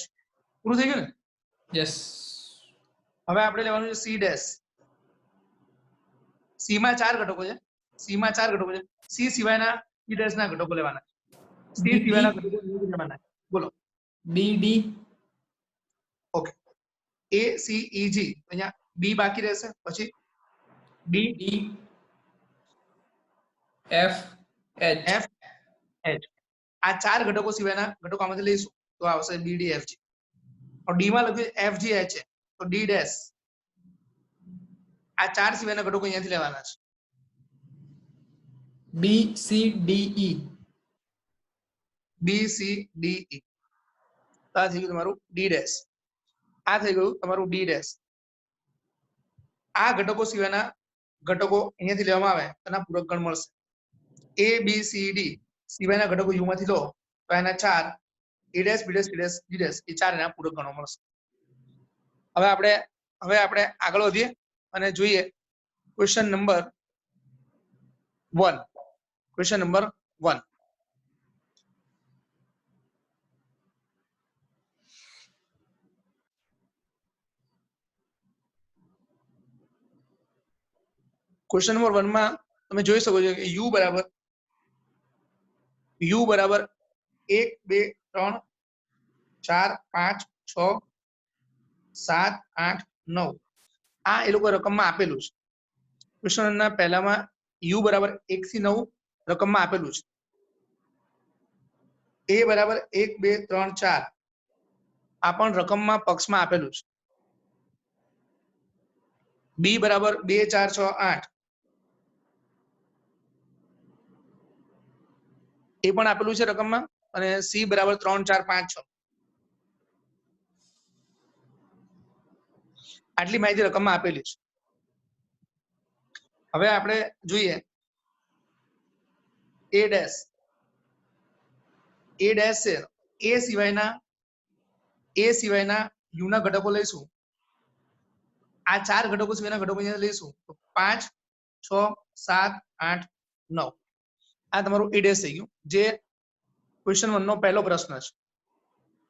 Speaker 1: પૂરું થઈ ગયું ને?
Speaker 2: યસ.
Speaker 1: હવે આપણે લેવાનું છે C ડેશ. C માં 4 ઘટકો છે. C માં 4 ઘટકો છે. C સિવાયના C ડેશ ના ઘટકો લેવાના. C સિવાયના ઘટકો લેવાના. બોલો.
Speaker 2: B D.
Speaker 1: Okay. A C E G અહીંયા B બાકી રહેશે, પછી D
Speaker 2: D F H.
Speaker 1: F H. આ 4 ઘટકો સિવાયના ઘટકો આમાંથી લઈશું તો આવશે B D F G. और D માં લખ્યું F G H છે, તો D ડેશ. આ 4 સિવાયના ઘટકો અહીંયાથી લેવાના છે.
Speaker 2: B C D E.
Speaker 1: B C D E. આ થઈ ગયું તમારું D ડેશ. આ થઈ ગયું તમારું D ડેશ. આ ઘટકો સિવાયના ઘટકો અહીંયાથી લેવામાં આવે એના પૂરક ગણ મળશે. A B C D સિવાયના ઘટકો યુ માંથી લો તો એના 4 A ડેશ B ડેશ C ડેશ D ડેશ એ 4 એના પૂરક ગણો મળશે. હવે આપણે આગળ વધીએ અને જોઈએ question number 1. Question number 1. Question number 1 માં તમે જોઈ શકો છો કે u બરાબર 1 2 3 4 5 6 7 8 9 આ એ લોકો રકમમાં આપેલું છે. ક્વેશ્ચનના પહેલામાં u બરાબર 1 થી 9 રકમમાં આપેલું છે. a બરાબર 1 2 3 4 આ પણ રકમમાં પક્ષમાં આપેલું છે. b બરાબર 2 4 6 8 એ પણ આપેલું છે રકમમાં, અને c બરાબર 3 4 5 6. આટલી માહિતી રકમમાં આપેલી છે. હવે આપણે જોઈએ એ ડેશ છે એ સિવાયના યુના ઘટકો લઈશું. આ 4 ઘટકો સિવાયના ઘટકો અહીંયા લઈશું તો 5, 6, 7, 8, 9 આ તમારું એ ડેશ થઈ ગયું, જે ક્વેશ્ચન 1 નો પહેલો પ્રશ્ન છે.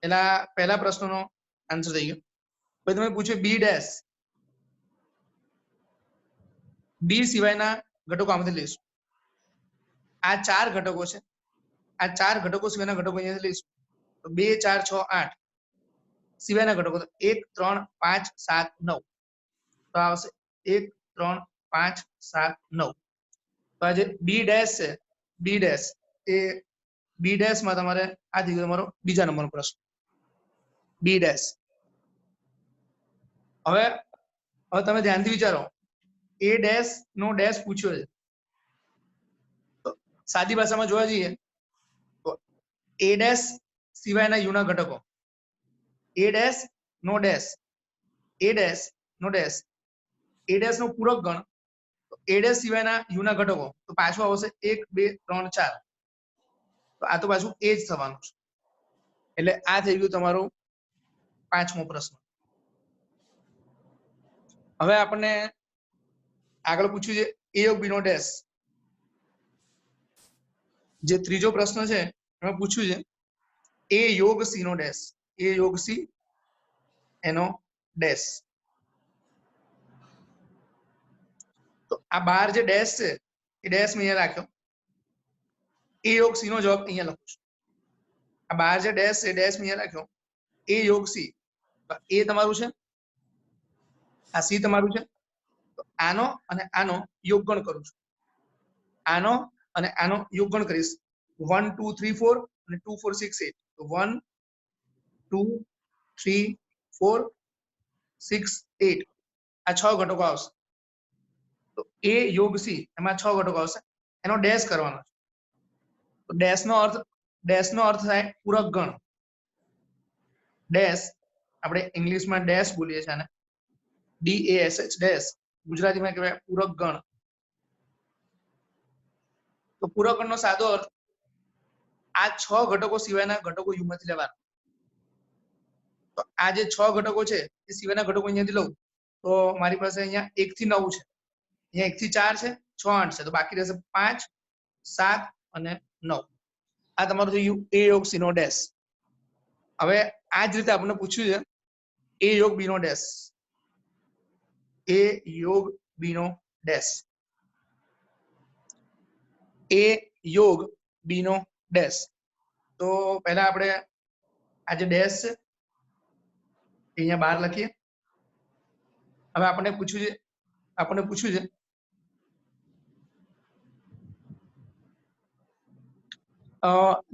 Speaker 1: એના પહેલા પ્રશ્નનો આન્સર થઈ ગયો. પછી તમે પૂછ્યું બી સિવાયના ઘટકો આમાંથી લઈશું. આ 4 ઘટકો છે, આ 4 ઘટકો સિવાયના ઘટકો અહીંયા લઈશું તો 2, 4, 6, 8 સિવાયના ઘટકો 1, 3, 5, 7, 9 તો આવશે 1, 3, 5, 7, 9. તો આ જે બી ડેશ છે, બી ડેશ માં તમારે આ થઈ ગયો તમારો બીજા નંબરનો પ્રશ્ન બી ડેશ. હવે તમે ધ્યાનથી વિચારો, એ ડેશ નો ડેશ પૂછ્યો છે તો સાદી ભાષામાં જોવા જઈએ તો એ ડેશ સિવાયના યુના ઘટકો, એ ડેશ નો ડેશ, એ ડેશ નો ડેશ, એ ડેશ નો પૂરક ગણ તો એ ડેશ સિવાયના યુના ઘટકો તો પાછું આવશે 1, 2, 3, 4 તો આ તો પાછું એ જ થવાનું છે. એટલે આ થઈ ગયું તમારું 5મો પ્રશ્ન. હવે આપણને આગળ પૂછ્યું છે એ યોગ બી નો ડેશ. જે ત્રીજો પ્રશ્ન છે એમાં પૂછ્યું છે એ યોગ સી નો ડેશ, એ યોગ સી એનો ડેશ. તો આ 12 જે ડેશ છે એ ડેશ મેં અહીંયા રાખ્યો. એ યોગ સી નો જવાબ અહીંયા લખું છું. આ 12 જે ડેશ છે ડેશ મેં અહીંયા રાખ્યો. એ યોગ સી, એ તમારું છે, આ સી તમારું છે. તો આનો અને આનો યોગગણ કરું છું. આનો અને આનો યોગગણ કરીશ 1, 2, 3, 4 અને 2, 4, 6, 8 તો 1, 2, 3, 4, 6, 8 આ 6 ઘટકો આવશે. તો એ યોગ સી એમાં 6 ઘટકો આવશે, એનો ડેશ કરવાનો છે. તો ડેશનો અર્થ થાય પૂરક ગણ. ડેશ આપણે ઇંગ્લિશમાં ડેશ બોલીએ છીએ આને, DASH ડેશ, ગુજરાતીમાં કહેવાય પૂરક ગણ. તો પૂરક ગણનો સાદો અર્થ આ 6 ઘટકો સિવાયના ઘટકો યુ માંથી લેવાના. તો આ જે 6 ઘટકો છે એ સિવાયના ઘટકો અહીંયાથી લઉં તો મારી પાસે અહીંયા 1 થી 9 છે, અહીંયા 1 થી 4 છે, 6, 8 છે તો બાકી રહેશે 5, 7 અને 9. આ તમારું થઈ ગયું એ યોગ સી નો ડેશ. હવે આ જ રીતે આપણને પૂછ્યું છે એ યોગ બી નો ડેશ, એ યોગ બી નો ડેશ, એ યોગ બી નો ડેશ. તો પહેલા આપણે આ જે ડેશ છે અહીંયા બહાર લખીએ. હવે આપણને પૂછ્યું છે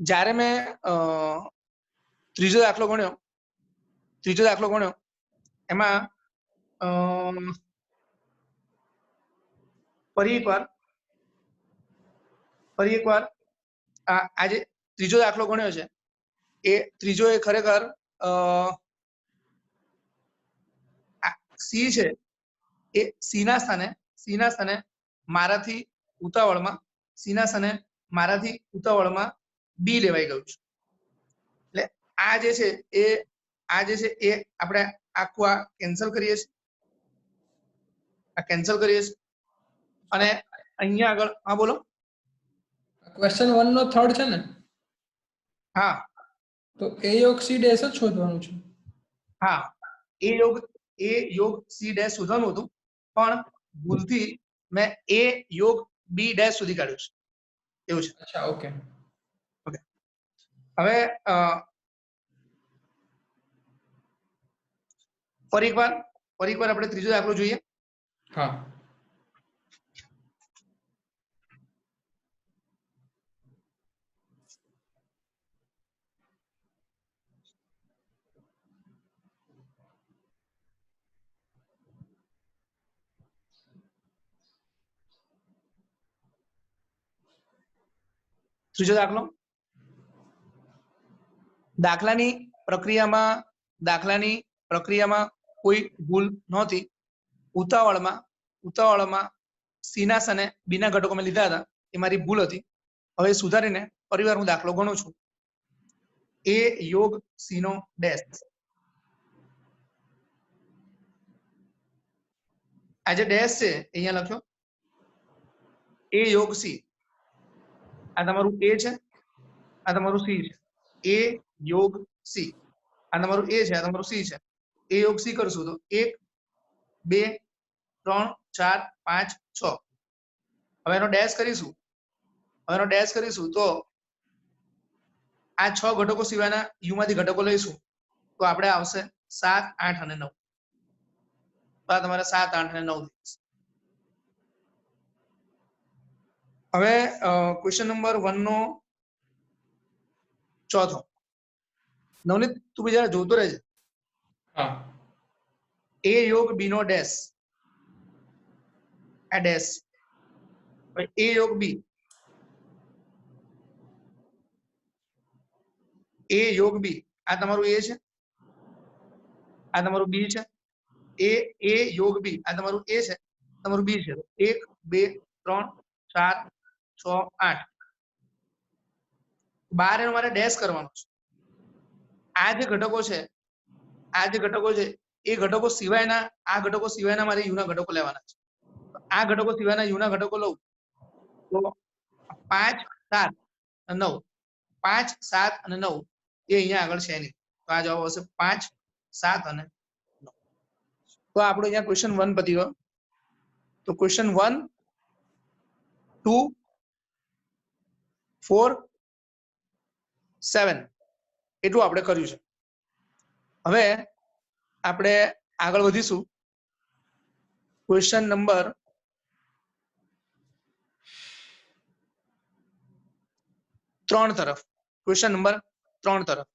Speaker 1: જ્યારે મેં ત્રીજો દાખલો ગણ્યો એમાં ફરી એકવાર આ જે ત્રીજો દાખલો ગણ્યો છે એ ત્રીજો એ ખરેખર સી છે એ સી ના સ્થાને મારાથી ઉતાવળમાં બી લેવાઈ ગયું છે. એટલે આ જે છે એ આપણે આખું આ કેન્સલ કરીએ છીએ અને અહીંયા આગળ હા બોલો.
Speaker 2: ક્વેશ્ચન 1 નો થર્ડ છે ને?
Speaker 1: હા,
Speaker 2: તો એ યોગ સી ડેશ જ શોધવાનું છે.
Speaker 1: હા, એ યોગ સી ડેશ શોધવાનું હતું પણ ભૂલથી મેં એ યોગ બી ડેશ સુધી કાઢ્યું છે એવું છે.
Speaker 2: અચ્છા, ઓકે.
Speaker 1: હવે ફરી એકવાર આપણે ત્રીજો દાખલો જોઈએ.
Speaker 2: હા.
Speaker 1: ત્રીજો દાખલો, દાખલાની પ્રક્રિયામાં કોઈ ભૂલ નહોતી. ઉતાવળમાં સીના અને બીના ઘટકો મેં લીધા હતા, એ મારી ભૂલ હતી. હવે સુધારીને ફરીવાર હું દાખલો ગણું છું. એ યોગ સી નો ડેશ. આ જે ડેશ છે અહીંયા લખ્યો એ યોગ સી. આ તમારું એ છે, આ તમારું સી છે. એ યોગ સી. આ તમારું એ છે, આ તમારું સી છે. એ યોગ સી કરશું તો 1 2 3 4 5 6. હવે એનો ડેશ કરીશું તો આ 6 ઘટકો સિવાયના યુ માંથી ઘટકો લઈશું તો આપણે આવશે 7 8 અને 9. તો આ તમારે 7 8 અને 9. હવે ક્વેશ્ચન નંબર 1 નો ચોથો. નવનીત તું બીજા જોતો રહેજે.
Speaker 2: હા.
Speaker 1: એ યોગ બી નો ડેશ. આ ડેશ. એ યોગ બી. એ યોગ બી. આ તમારું એ છે, આ તમારું બી છે. એ યોગ બી. આ તમારું એ છે, તમારું બી છે. 1 2 3 4 6 8. 12 એનો મારે ડેશ કરવાનો છે. આ જે ઘટકો છે એ ઘટકો સિવાયના મારે યુ ના ઘટકો લેવાના છે. આ ઘટકો સિવાયના યુ ના ઘટકો લઉં તો 5 7 અને 9. 5 7 અને 9 એ અહીંયા આગળ છે નહીં. તો આ જવાબ આવશે 5 7 અને 9. તો આપણો અહીંયા ક્વેશ્ચન 1 પતી ગયો. તો ક્વેશ્ચન 1 2 4 7 એટલું આપણે કર્યું છે. હવે આપણે આગળ વધીશું ક્વેશ્ચન નંબર 3 તરફ. ક્વેશ્ચન નંબર 3 તરફ.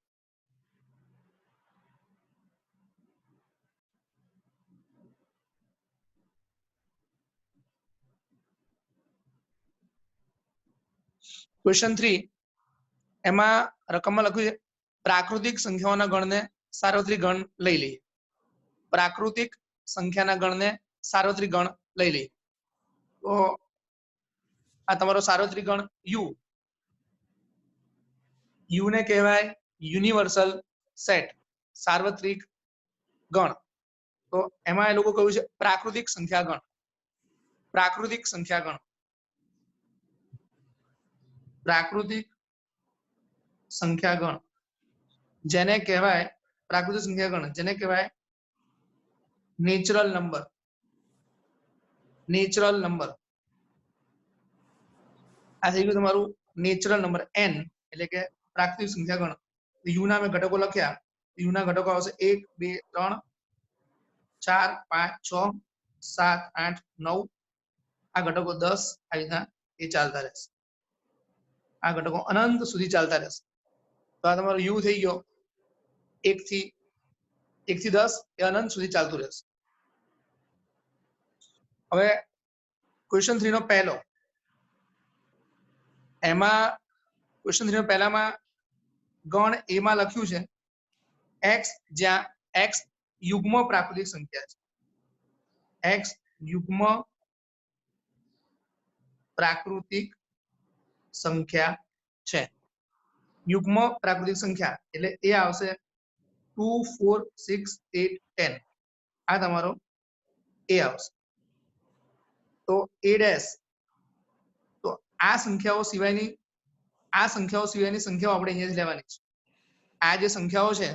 Speaker 1: ક્વેશ્ચન 3 એમાં રકમમાં લખ્યું છે પ્રાકૃતિક સંખ્યાઓના ગણને સાર્વત્રિક ગણ લઈ લઈએ. પ્રાકૃતિક સંખ્યાના ગણને સાર્વત્રિક ગણ લઈ લઈએ. તો આ તમારો સાર્વત્રિક ગણ યુ ને કહેવાય યુનિવર્સલ સેટ, સાર્વત્રિક ગણ. તો એમાં એ લોકો કહ્યું છે પ્રાકૃતિક સંખ્યા ગણ. પ્રાકૃતિક સંખ્યા ગણ. પ્રાકૃતિક સંખ્યા ગણ જેને કહેવાય પ્રાકૃતિક સંખ્યા ગણ જેને કહેવાય નેચરલ નંબર. Natural number. આ થઈ ગયું તમારું નેચરલ નંબર n એટલે કે પ્રાકૃતિક સંખ્યા ગણ. યુ ના મેં ઘટકો લખ્યા. યુ ના ઘટકો આવશે 1 2 3 4 5 6 7 8 9. આ ઘટકો 10 આ રીતના એ ચાલતા રહેશે. આ ઘટકો અનંત સુધી ચાલતા રહેશે. તો આ તમારો યુ થઈ ગયો 1 થી 10 એ અનંત સુધી ચાલતું રહેશે. હવે ક્વેશ્ચન 3 નો પહેલો. એમાં ક્વેશ્ચન 3 નો પહેલામાં ગણ એ માં લખ્યું છે x, જ્યાં x યુગ્મ પ્રાકૃતિક સંખ્યા છે. x યુગ્મ પ્રાકૃતિક સંખ્યા છે. યુગ્મ પ્રાકૃતિક સંખ્યા એટલે એ આવશે 2 4 6 8 10. આ તમારો એ આવશે. તો a ડેશ. તો આ સંખ્યાઓ સિવાયની સંખ્યાઓ આપણે અહીંયાથી લેવાની છે. આ જે સંખ્યાઓ છે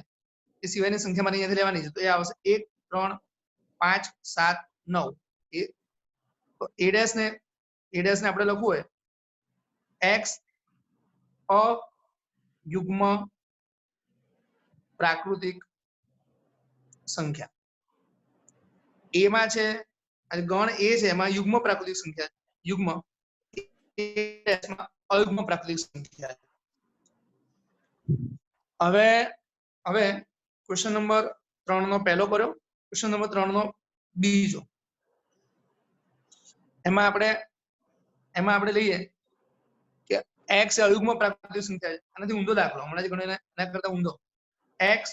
Speaker 1: એ સિવાયની સંખ્યા મારે અહીંયાથી લેવાની છે. તો એ આવશે 1 3 5 7 9. તો a ડેશ ને આપણે લખવું હોય x અયુગ્મ પ્રાકૃતિક સંખ્યા. એ માં છે ગણ એ છે એમાં યુગ્મ પ્રાકૃતિક સંખ્યા યુગ્મ અયુગ્મ પ્રાકૃતિક સંખ્યા. હવે ક્વેશ્ચન નંબર 3 નો પહેલો કર્યો. ક્વેશ્ચન નંબર 3 નો બીજો. એમાં આપણે લઈએ કે x અયુગ્મ પ્રાકૃતિક સંખ્યા છે. આનાથી ઊંધો દાખલો હમણાં જ ગણ્યો એના કરતા ઊંધો. x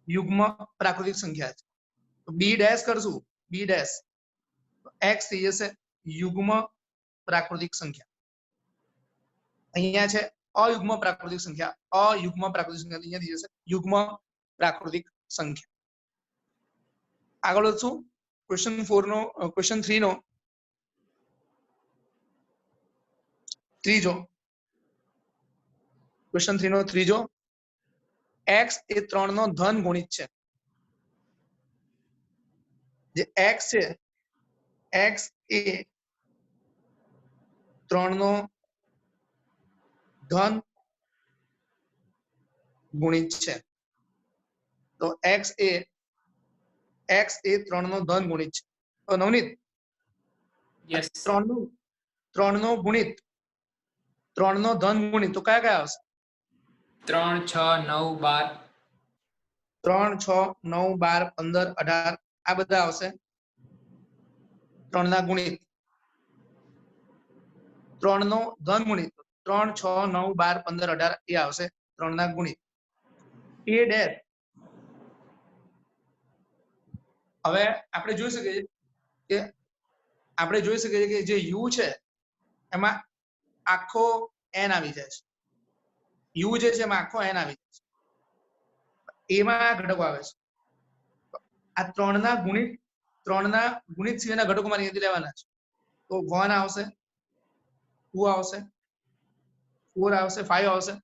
Speaker 1: યુગ્મ પ્રાકૃતિક સંખ્યા છે. તો બી ડેશ કરશું, બી ડેશ એક્સ થઈ જશે યુગ્મ પ્રાકૃતિક સંખ્યા. અહીંયા છે અયુગ્મ પ્રાકૃતિક સંખ્યા, અયુગ્મ પ્રાકૃતિક સંખ્યા અહીંયા થઈ જશે યુગ્મ પ્રાકૃતિક સંખ્યા. આગળ વધશું ક્વેશ્ચન 4 નો, ક્વેશ્ચન 3 નો ત્રીજો, ક્વેશ્ચન 3 નો ત્રીજો, x એ 3 નો ધન ગુણિત છે. જે x છે, x એ 3 નો ધન ગુણિત છે. તો x એ 3 નો ધન ગુણિત છે. તો નવનીત
Speaker 2: યસ
Speaker 1: 3 નો ગુણિત, 3 નો ધન ગુણિત તો કયા કયા આવશે?
Speaker 2: 3 6 9 12
Speaker 1: 3 6 9 12 15 18 આ બધા આવશે 3 ના ગુણિત. 3 નો ધન ગુણિત 3 6 9 12 15 18 એ આવશે 3 ના ગુણિત. એ ડેશ હવે આપણે જોઈ શકીએ કે જે u છે એમાં આખો n આવી જાય છે. u જે છે એમાં આખો n આવી જાય છે. એમાં આ ઘટકો આવે છે. આ 3 ના ગુણિત સિવાયના ઘટકો મારી અહીંથી લેવાના છે. તો 1 આવશે, 2 આવશે, 4 આવશે, 5 આવશે,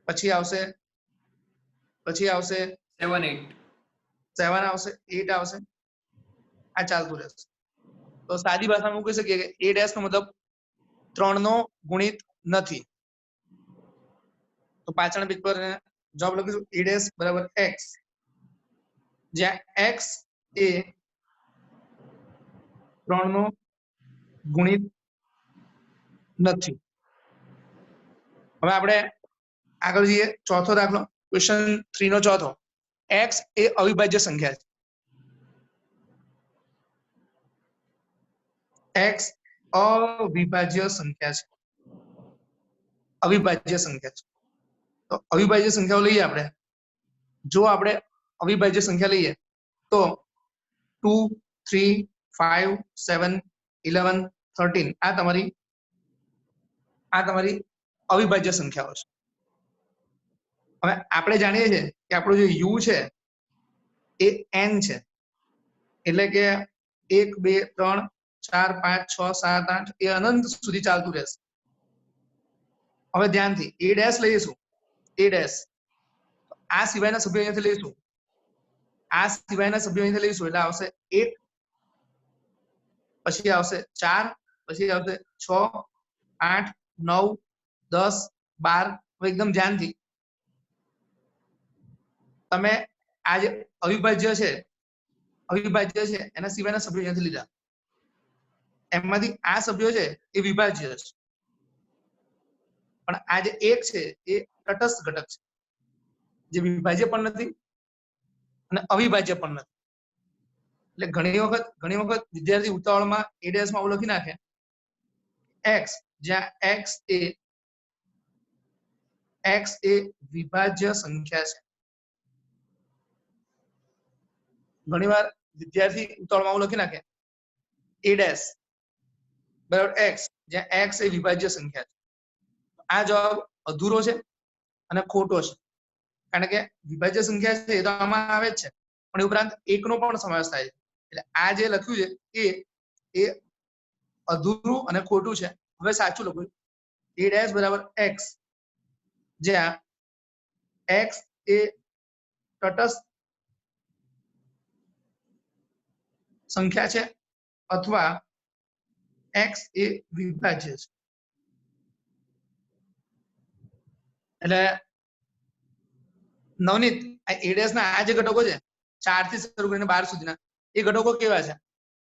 Speaker 1: પછી આવશે 7 આવશે, 8 આવશે. આ ચાલતું રહેશે. તો સાદી ભાષામાં હું કહી શકીએ કે a ડેશ નો મતલબ 3 નો ગુણિત નથી. તો પાછળના પેજ પર જવાબ લખીશું a ડેશ બરાબર x, જ્યાં x એ 3 નો ગુણિત નથી. હવે આપણે આગળ જઈએ. ચોથો દાખલો, ક્વેશ્ચન 3 નો ચોથો, x એ અવિભાજ્ય સંખ્યા છે. x અવિભાજ્ય સંખ્યા છે. અવિભાજ્ય સંખ્યા છે. તો અવિભાજ્ય સંખ્યાઓ લઈએ આપણે. જો આપણે અવિભાજ્ય સંખ્યા લઈએ તો 2 3 5 7 11 13 આ તમારી અવિભાજ્ય સંખ્યાઓ છે. હવે આપણે જાણીએ છીએ કે આપણો જે u છે એ n છે. એટલે કે 1 2 3 4 5 6 7 8 એ અનંત સુધી ચાલતું રહેશે. હવે ધ્યાનથી a ડેશ લઈશું, a ડેશ આ સિવાયના સભ્યો અહીંયાથી લઈશું, એટલે આવશે 1, પછી આવશે 4, પછી આવશે 6 8 9 10 12. હવે એકદમ ધ્યાનથી તમે આ જે અવિભાજ્ય છે એના સિવાયના સભ્યો અહીંયાથી લીધા. એમાંથી આ સભ્યો છે એ વિભાજ્ય છે, પણ આ જે 1 છે એ તટસ્થ ઘટક છે, જે વિભાજ્ય પણ નથી અને અવિભાજ્ય પણ નથી. એટલે ઘણી વખત વિદ્યાર્થી ઉતાવળમાં a ડેશ માં આવું લખી નાખે x, જ્યાં x એ વિભાજ્ય સંખ્યા છે. ઘણીવાર વિદ્યાર્થી ઉતાવળમાં આવું લખી નાખે a ડેશ બરાબર x, જ્યાં x એ વિભાજ્ય સંખ્યા છે. આ જવાબ અધૂરો છે અને ખોટો છે. કારણ કે વિભાજ્ય સંખ્યા છે એ તો આમાં આવે જ છે, પણ એ ઉપરાંત 1 નો પણ સમાવેશ થાય છે. એટલે આ જે લખ્યું છે એ અધૂરું અને ખોટું છે. હવે સાચું લખ્યું a ડેશ બરાબર x, જ્યાં x એ તટસ્થ સંખ્યા છે અથવા x એ વિભાજ્ય છે. એટલે નવનીત આ a ડેશ ના આ જે ઘટકો છે 4 થી શરૂ કરીને 12 સુધીના એ ઘટકો કેવા છે?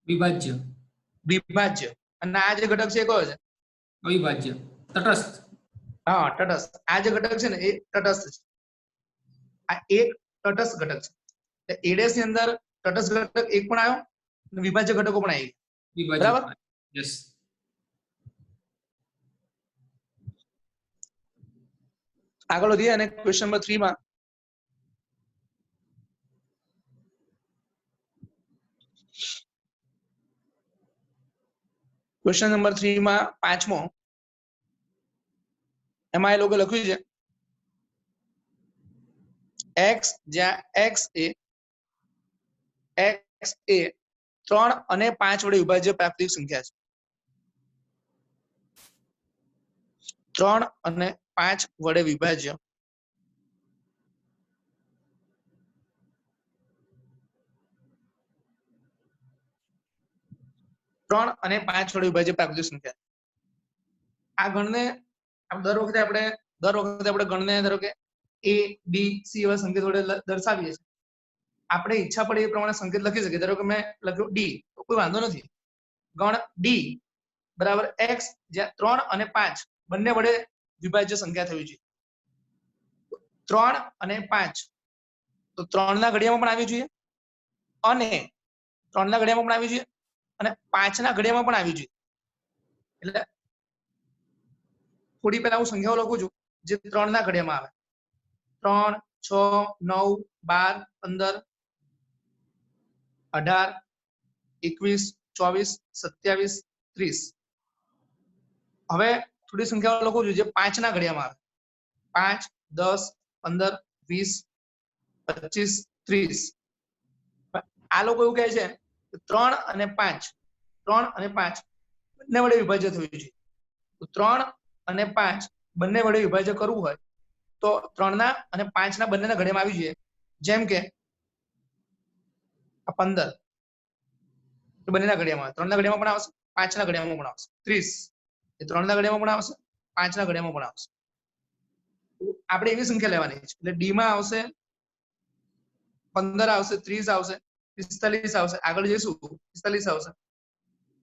Speaker 2: વિભાજ્ય.
Speaker 1: અને આ જે ઘટક છે એ કયો છે?
Speaker 2: અવિભાજ્ય, તટસ્થ.
Speaker 1: હા, તટસ્થ. આ જે ઘટક છે ને એ તટસ્થ છે. આ એક તટસ્થ ઘટક છે. એટલે a ડેશ ની અંદર તટસ્થ ઘટક એક પણ આવ્યો અને વિભાજ્ય ઘટકો પણ આવી ગયા. બરાબર?
Speaker 2: યસ.
Speaker 1: આગળ વધીએ અને ક્વેશ્ચન નંબર 3 માં ક્વેશ્ચન નંબર 3 માં પાંચમો એમાં એ લોકો લખ્યું છે x જ્યાં x એ 3 અને 5 વડે વિભાજ્ય પ્રાકૃતિક સંખ્યા છે 3 અને 5 વડે વિભાજ્ય 3 અને 5 વડે વિભાજ્ય પ્રાકૃતિક સંખ્યા આ ગણને દર વખતે આપણે ગણને ધારો કે a b c એવા સંકેત વડે દર્શાવીએ છીએ આપણે ઈચ્છા પડે એ પ્રમાણે સંકેત લખી શકીએ ધારો કે મેં લખ્યું d તો કોઈ વાંધો નથી ગણ d બરાબર x જ્યાં 3 અને 5 બંને વડે વિભાજ્ય સંખ્યા થવી જોઈએ 3 અને 5 તો 3 ના ઘડિયામાં પણ આવી જોઈએ અને 3 ના ઘડિયામાં પણ આવી જોઈએ અને 5 ના ઘડિયામાં પણ આવી જોઈએ એટલે થોડી પહેલા હું સંખ્યાઓ લખું છું જે 3 ના ઘડિયામાં આવે 3 6 9 12 15 18 21 24 27 30 હવે થોડી સંખ્યાઓ લખું છું જે 5 ના ઘડિયામાં આવે 5 10 15 20 25 30 આ લોકો એવું કહે છે કે 3 અને 5 બંને વડે વિભાજ્ય થવું જોઈએ તો 3 અને 5 બંને વડે વિભાજ્ય કરવું હોય તો 3 ના અને 5 ના બંનેના ઘડિયામાં આવી જોઈએ જેમ કે આ 15 તો બંનેના ઘડિયામાં 3 ના ઘડિયામાં પણ આવશે 5 ના ઘડિયામાં પણ આવશે 30 એ 3 ના ઘડિયામાં પણ આવશે 5 ના ઘડિયામાં પણ આવશે આપણે એવી સંખ્યા લેવાની છે એટલે ડી માં આવશે 15 આવશે 30 આવશે 45 આવશે આગળ જઈશું 45 આવશે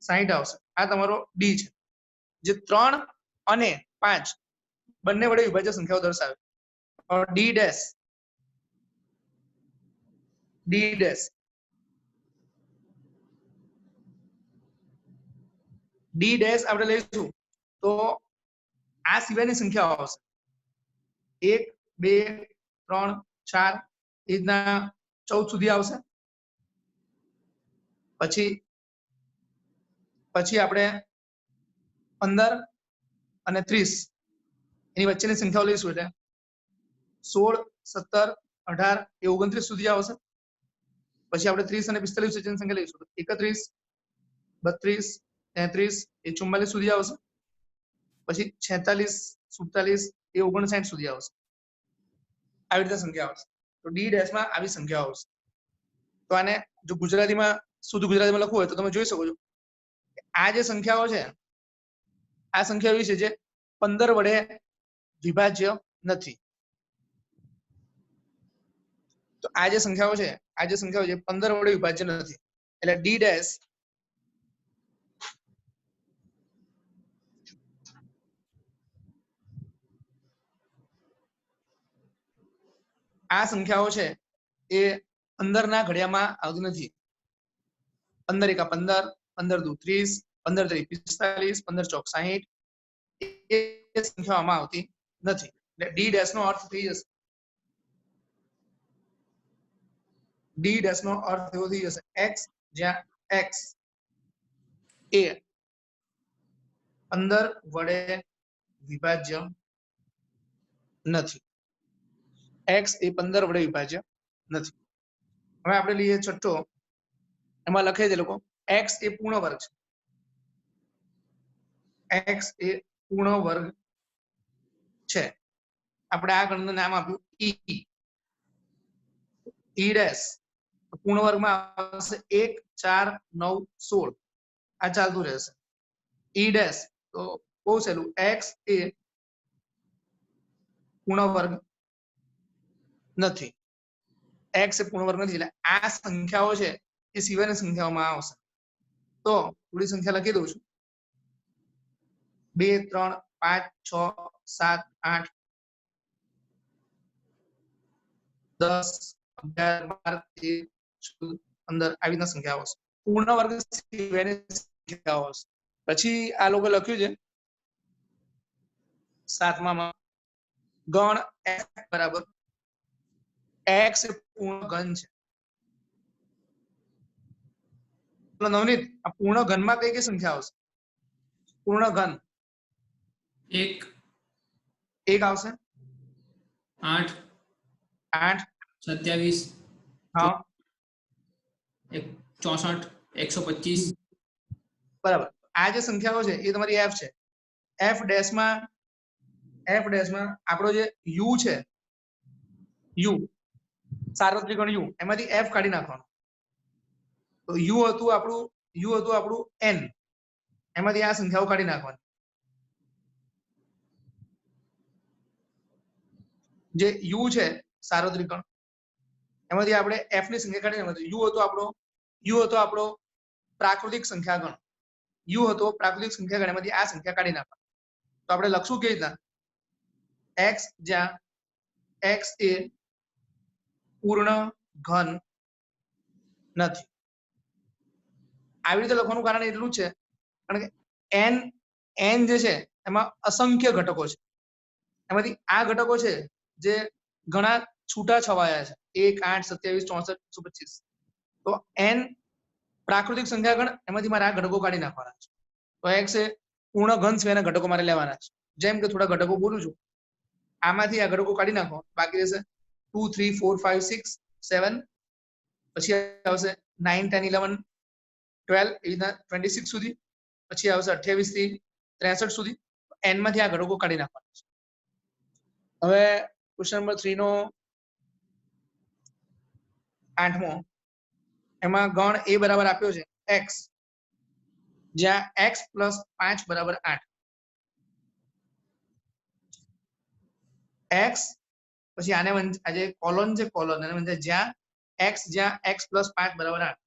Speaker 1: 60 આવશે આ તમારો ડી છે જે 3 અને 5 બંને વડે વિભાજ્ય સંખ્યાઓ દર્શાવે ડી ડેશ ડી ડેશ આપણે લઈશું તો આ સિવાયની સંખ્યાઓ આવશે 1 2 3 4 એ રીતના 14 સુધી આવશે પછી આપણે 15 અને 30 એની વચ્ચેની સંખ્યાઓ લઈશું એટલે 16 17 18 એ 29 સુધી આવશે પછી આપણે 30 અને 45 વચ્ચેની સંખ્યા લઈશું 31 32 33 એ 44 સુધી આવશે પછી 46 47 એ 59 સુધી આવશે આવી રીતે સંખ્યા આવશે તો ડી ડેશ માં આવી સંખ્યાઓ આવશે તો આને જો ગુજરાતીમાં શુદ્ધ ગુજરાતીમાં લખવું હોય તો તમે જોઈ શકો છો આ જે સંખ્યાઓ છે આ સંખ્યા એવી છે જે 15 વડે વિભાજ્ય નથી તો આ જે સંખ્યાઓ છે 15 વડે વિભાજ્ય નથી એટલે ડી ડેશ આ સંખ્યાઓ છે એ 15 ના ઘડિયામાં આવતી નથી 15 એકા 15 15 દુ 30 15 તરી 45 15 ચોક 60 એ સંખ્યાઓમાં આવતી નથી એટલે ડી ડેશ નો અર્થ થઈ જશે ડી ડેશ નો અર્થ એવો થઈ જશે x જ્યાં x એ 15 વડે વિભાજ્ય નથી x એ 15 વડે વિભાજ્ય નથી હવે આપણે લઈએ છઠ્ઠો એમાં લખે છે લોકો x એ પૂર્ણ વર્ગ છે x એ પૂર્ણ વર્ગ છે આપણે આ ગણનું નામ આપ્યું e ડેશ પૂર્ણ વર્ગમાં આવશે 1 4 9 16 આ ચાલતું રહેશે e ડેશ તો બહુ સહેલું x એ પૂર્ણ વર્ગ નથી x એ પૂર્ણ વર્ગ નથી એટલે આ સંખ્યાઓ છે એ સિવાયની સંખ્યાઓમાં આવશે તો થોડી સંખ્યા લખી દઉં છું 2 3 5 6 7 8 10 11 12 13 14 15 આવી રીતના સંખ્યાઓ આવશે પૂર્ણ વર્ગ સિવાયની સંખ્યાઓ આવશે પછી આ લોકો લખ્યું છે 7માં ગણ f બરાબર x એ પૂર્ણ ઘન છે. નવનીત, આ પૂર્ણ ઘનમાં કઈ કઈ સંખ્યા આવશે? પૂર્ણ ઘન
Speaker 2: 1
Speaker 1: 1 આવશે,
Speaker 2: 8
Speaker 1: 8
Speaker 2: 27
Speaker 1: હા
Speaker 2: 64 125
Speaker 1: બરાબર. આ જે સંખ્યાઓ છે એ તમારી f છે. f ડેશ માં આપણો જે u છે, u સાર્વત્રિક ગણ u, એમાંથી f કાઢી નાખવાનો. તો u હતું આપણું n, એમાંથી આ સંખ્યાઓ કાઢી નાખવાની. જે u છે સાર્વત્રિક ગણ, એમાંથી આપણે f ની સંખ્યા કાઢી નાખવાની. u હતો આપણો પ્રાકૃતિક સંખ્યા ગણ, એમાંથી આ સંખ્યા કાઢી નાખવાની. તો આપણે લખશું કેવી રીતના? x જ્યાં x એ પૂર્ણ ઘન નથી. આવી રીતે લખવાનું કારણ એટલું છે કારણ કે n જે છે એમાં અસંખ્ય ઘટકો છે. એમાંથી આ ઘટકો છે જે ઘણા છૂટા છવાયા છે, 1 8 27 64 125. તો n પ્રાકૃતિક સંખ્યા ગણ, એમાંથી મારે આ ઘટકો કાઢી નાખવાના છે. તો x એ પૂર્ણ ઘન સિવાયના ઘટકો મારે લેવાના છે. જેમ કે થોડા ઘટકો બોલું છું, આમાંથી આ ઘટકો કાઢી નાખો, બાકી રહેશે 2 3 4 5 6 7, પછી આવશે 9 10 11 12 એવી રીતના 26 સુધી, પછી આવશે 28 થી 63 સુધી. n માંથી આ ઘટકો કાઢી નાખવાના છે. હવે ક્વેશ્ચન નંબર 3 નો 8મો, એમાં ગણ a બરાબર આપ્યો છે x, જ્યાં x પ્લસ 5 બરાબર 8. x પછી આને આ જે કોલોન છે, કોલોન એને વંચાય જ્યાં x પ્લસ 5 બરાબર 8.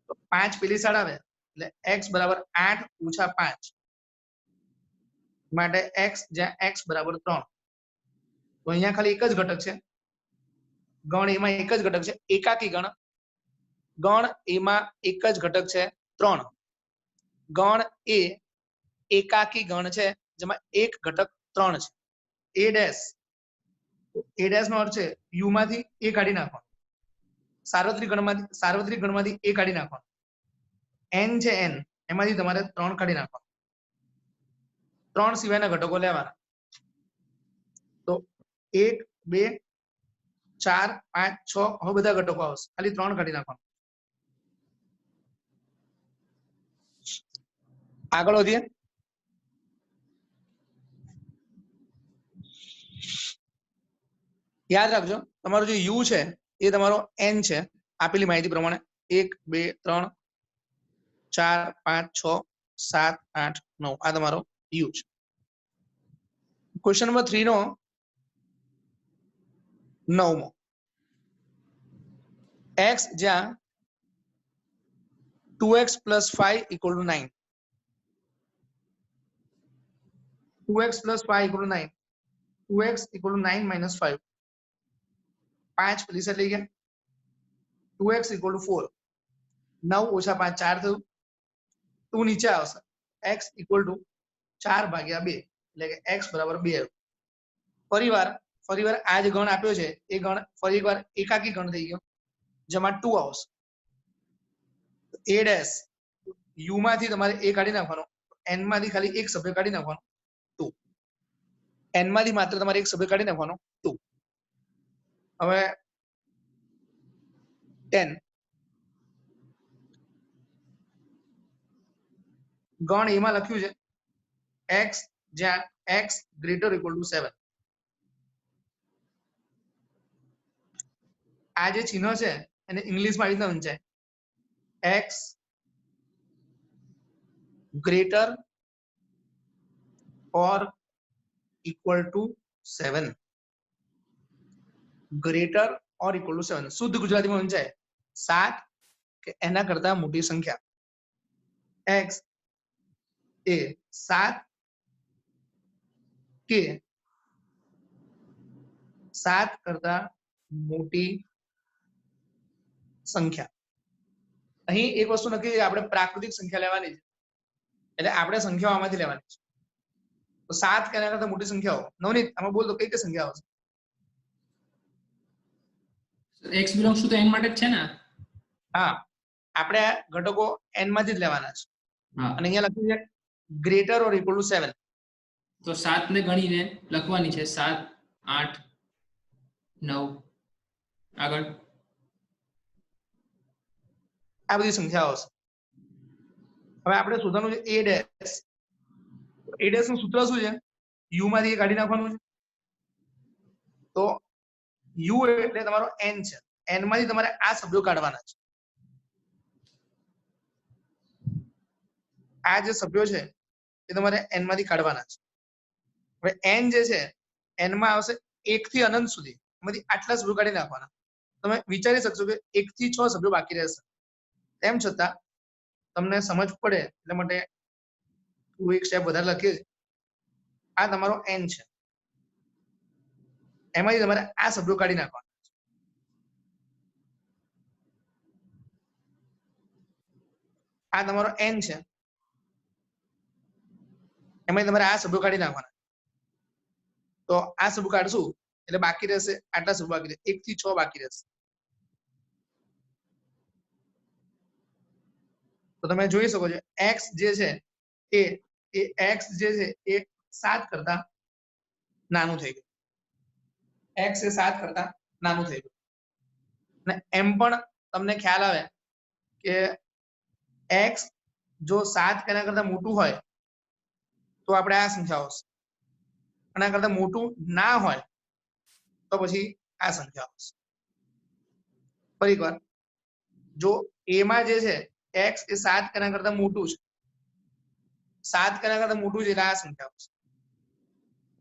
Speaker 1: તો 5 પેલી સાઈડ આવે એટલે x બરાબર 8 ઓછા 5 માટે x જ્યાં x બરાબર 3. તો અહીંયા ખાલી એક જ ઘટક છે, ગણ એમાં એક જ ઘટક છે, એકાકી ગણ એમાં એક જ ઘટક છે 3. ગણ એ એકાકી ગણ છે જેમાં એક ઘટક 3 છે. a ડેશ નો અર્થ છે u માંથી a કાઢી નાખવાનો, સાર્વત્રિક ગણમાંથી a કાઢી નાખવાનો. n છે n, એમાંથી તમારે 3 કાઢી નાખવાનો. 3 સિવાયના ઘટકો લેવાના. તો 1 2 4 5 6 હવે બધા ઘટકો આવશે, ખાલી 3 કાઢી નાખવાનું. આગળ વધીએ. યાદ રાખજો, તમારો જે u છે એ તમારો n છે આપેલી માહિતી પ્રમાણે. 1 2 3 4 5 6 7 8 9 આ તમારો u છે. ક્વેશ્ચન નંબર 3 નો 9મો, x જ્યાં 2x plus 5 equal to 9. 2x plus 5 equal to 9. 2x equal to 9 minus 5. 5 પેલી સાઈડ લઈ ગયા. 2x equal to 4. 9 ઓછા 5 4 થયું. 2 નીચે આવશે. x equal to 4 ભાગ્યા 2 એટલે કે x બરાબર 2 આવ્યું. ફરીવાર આ જે ગણ આપ્યો છે એ ગણ ફરીવાર એકાકી ગણ થઈ ગયો જેમાં 2 આવશે. a ડેશ u માંથી તમારે a કાઢી નાખવાનો, n માંથી ખાલી એક સભ્ય કાઢી નાખવાનો 2. n માંથી માત્ર તમારે એક સભ્ય કાઢી નાખવાનો 2. હવે 10 ગણ એમાં લખ્યું છે x જ્યાં x greater equal to 7. આ જે ચિહ્ન છે એને ઇંગ્લિશમાં આવી રીતના વંચાય, x greater or equal to 7. greater or equal to 7 શુદ્ધ ગુજરાતીમાં વંચાય 7 કે એના કરતા મોટી સંખ્યા. x એ 7 કે 7 કરતા મોટી સંખ્યા. અહીં એક વસ્તુ નક્કી, આપણે પ્રાકૃતિક સંખ્યા લેવાની છે એટલે આપણે સંખ્યાઓ આમાંથી લેવાની છે. તો 7 કે એના કરતા મોટી સંખ્યાઓ નવનીત આમાં બોલ તો કઈ કઈ સંખ્યા આવશે?
Speaker 2: x belongs to n માટે જ છે ને?
Speaker 1: હા, આપણે આ ઘટકો n માંથી જ લેવાના છે
Speaker 2: હા,
Speaker 1: અને અહીંયા લખ્યું છે ગ્રેટર ઓર ઇક્વલ ટુ 7.
Speaker 2: તો 7 ને ગણીને લખવાની છે 7 8 9 આગળ
Speaker 1: આ બધી સંખ્યાઓ છે. હવે આપણે શોધવાનું છે a ડેશ. a ડેશ નું સૂત્ર શું છે? u માંથી એ કાઢી નાખવાનું છે. તો u એટલે તમારો n છે. n માંથી તમારે આ શબ્દો કાઢવાના છે. આ જે સભ્યો છે એ તમારે n માંથી કાઢવાના છે. હવે n જે છે n માં આવશે 1 થી અનંત સુધી, એમાંથી આટલા સભ્યો કાઢી નાખવાના. તમે વિચારી શકશો કે 1 થી 6 સભ્યો બાકી રહેશે. તેમ છતાં તમને સમજ પડે એટલા માટે હું એક સ્ટેપ વધારે લખીશ. આ તમારો n છે, એમાંથી તમારે આ સભ્યો કાઢી નાખવાના. આ તમારો n છે, એમાંથી તમારે આ સભ્યો કાઢી નાખવાના. તો આ સભ્યો કાઢશું એટલે બાકી રહેશે આટલા સભ્યો બાકી રહેશે, 1 થી 6 બાકી રહેશે. તો તમે જોઈ શકો છો x જે છે એ x જે છે એ 7 કરતા નાનું થઈ ગયું. x એ 7 કરતા નાનું થઈ ગયું. અને એમ પણ તમને ખ્યાલ આવે કે x જો 7 એના કરતા મોટું હોય તો આપણે આ સંખ્યાઓ છે, એના કરતા મોટું ના હોય તો પછી આ સંખ્યાઓ છે. ફરી એકવાર, જો a માં જે છે x એ 7 એના કરતા મોટું છે, 7 એના કરતા મોટું છે એટલે આ સંખ્યાઓ છે.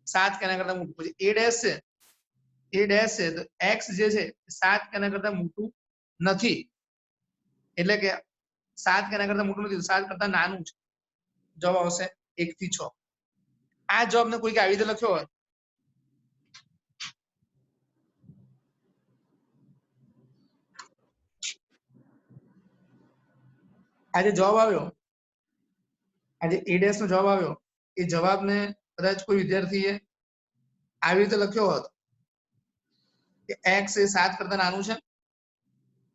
Speaker 1: 7 એના કરતા મોટું. પછી a ડેશ છે, a ડેશ છે તો x જે છે 7 એના કરતા મોટું નથી, એટલે કે 7 એના કરતા મોટું નથી, 7 કરતા નાનું છે. જવાબ આવશે 1 થી 6. આ જવાબ ને કોઈક આવી રીતે લખ્યો હોય આજે જવાબ આવ્યો, આજે a ડેશ નો જવાબ આવ્યો, એ જવાબને કદાચ કોઈ વિદ્યાર્થીએ આવી રીતે લખ્યો હોત કે x એ 7 કરતા નાનું છે,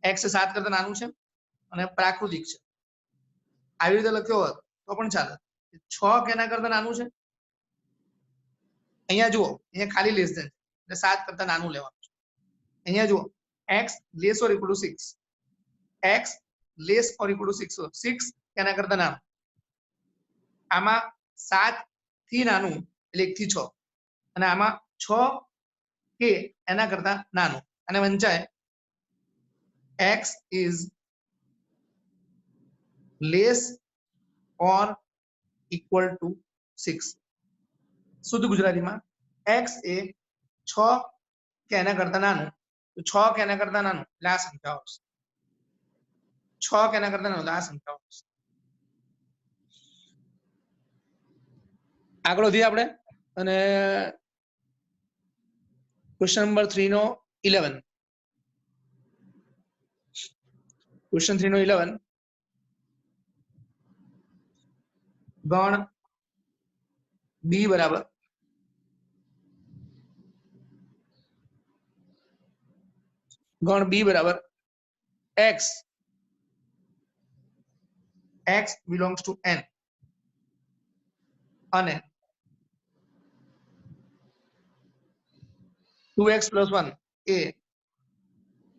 Speaker 1: x એ 7 કરતા નાનું છે અને પ્રાકૃતિક છે, આવી રીતે લખ્યો હોત તો પણ ચાલે. 6 કેના કરતા નાનું છે? અહીંયા જુઓ, અહીંયા ખાલી લેસ ધેન એટલે 7 કરતા નાનું લેવાનું છે. અહીંયા જુઓ x less or equal to 6, x less or equal to 6, 6 કેના કરતા નાનું. આમાં 7 થી નાનું એટલે 1 થી 6, અને આમાં 6 કે એના કરતા નાનું, અને વંચાય x is less or equal to 6. શુદ્ધ ગુજરાતીમાં x એ 6 કે એના કરતા નાનું, તો 6 કે એના કરતા નાનું એટલે આ સંખ્યાઓ છે. 6 કે એના કરતા નાનું એટલે આ સંખ્યાઓ છે. આગળ વધીએ આપણે અને ક્વેશ્ચન નંબર 3 નો 11. ક્વેશ્ચન 3 નો 11, ગણ b બરાબર ગણ b બરાબર x, x belongs to n, અને 2x + 1 એ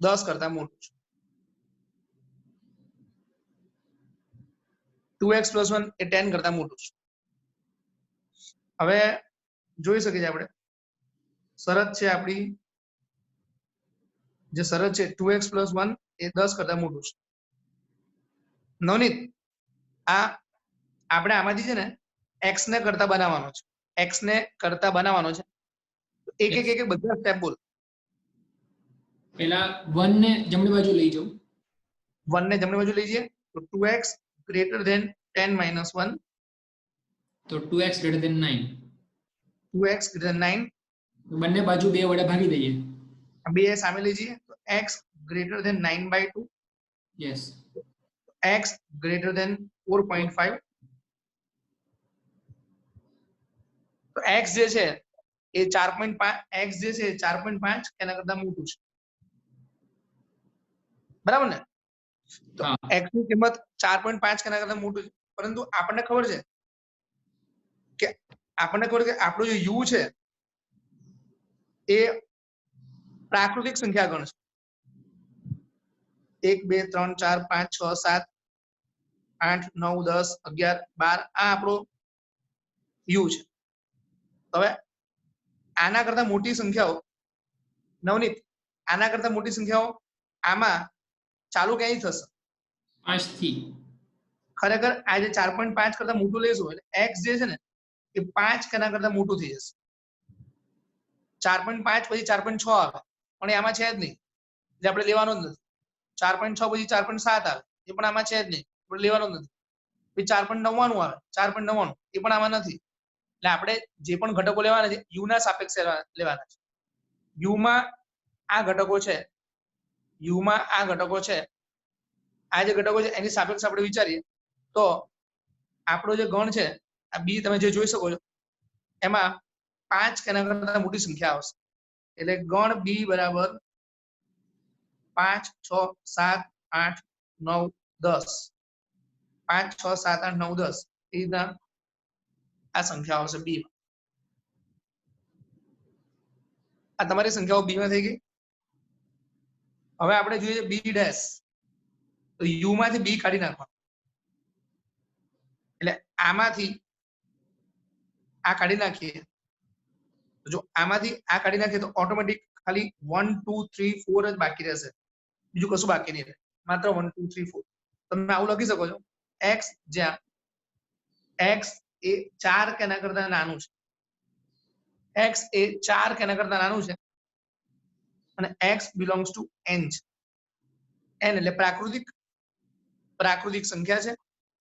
Speaker 1: 10 કરતા મોટું છે. 2x + 1 એ 10 કરતા મોટું છે. હવે જોઈ શકીએ છીએ આપણે શરત છે આપણી, જે શરત છે 2x + 1 એ 10 કરતા મોટું છે. નવનીત, આ આપણે આમાંથી છે ને x ને કરતા બનાવવાનો છે, x ને કરતા બનાવવાનો છે. એક એક એક બધા સ્ટેપ બોલ.
Speaker 2: પહેલા 1 ને જમણી બાજુ લઈ જાઉં.
Speaker 1: 1 ને જમણી બાજુ લઈ જઈએ તો 2x greater than 10 - 1,
Speaker 2: તો 2x greater than 9.
Speaker 1: 2x greater than 9,
Speaker 2: બંને બાજુ 2 વડે ભાગી દઈએ.
Speaker 1: બે સામે લઈ જઈએ તો x greater than 9/2,
Speaker 2: yes,
Speaker 1: x greater than 4.5, તો x જે છે એ 4.5 x જે છે 4.5 એના કરતા મોટું છે, બરાબર ને? તો
Speaker 2: હા
Speaker 1: x ની કિંમત 4.5 એના કરતા મોટું છે, પરંતુ આપણને ખબર છે કે આપણું જે u છે એ પ્રાકૃતિક સંખ્યા ગણ છે 1 2 3 4 5 6 7 8 9 10 11 12 આ આપણો u છે. હવે આના કરતા મોટી સંખ્યાઓ નવનીત, આના કરતા મોટી સંખ્યાઓ આમાં ચાલુ ક્યાંથી થશે?
Speaker 2: 5 થી.
Speaker 1: ખરેખર આ જે 4.5 કરતા મોટું લેશું એટલે x જે છે ને એ 5 એના કરતા મોટું થઈ જશે. 4.5 પછી 4.6 આવે પણ એ આમાં છે જ નહીં એટલે આપણે લેવાનો જ નથી. 4.6 પછી 4.7 આવે એ પણ આમાં છે જ નહીં, આપણે લેવાનો જ નથી. પછી 4.99 આવે 4.99 એ પણ આમાં નથી. એટલે આપણે જે પણ ઘટકો લેવાના છે u ના સાપેક્ષે લેવાના છે. u માં આ ઘટકો છે, u માં આ ઘટકો છે, આ જે ઘટકો છે એની સાપેક્ષે આપણે વિચારીએ તો આપણો જે ગણ છે આ b તમે જે જોઈ શકો છો એમાં 5 એના કરતા મોટી સંખ્યા આવશે. એટલે ગણ b બરાબર 5 6 7 8 9 10 5 6 7 8 9 10 એ રીતના આ સંખ્યા આવશે b માં. આ તમારી સંખ્યાઓ b માં થઈ ગઈ. હવે આપણે જોઈએ b ડેશ, તો u માંથી b કાઢી નાખવાનું એટલે આમાંથી આ કાઢી નાખીએ. જો આમાંથી આ કાઢી નાખીએ તો ઓટોમેટિક ખાલી 1 2 3 4 જ બાકી રહેશે, બીજું કશું બાકી નહીં રહે, માત્ર 1 2 3 4. તમે આવું લખી શકો છો x જ્યાં x એ 4 કે એના કરતા નાનું છે, x એ 4 કે એના કરતા નાનું છે અને x belongs to n છે. n એટલે પ્રાકૃતિક સંખ્યા છે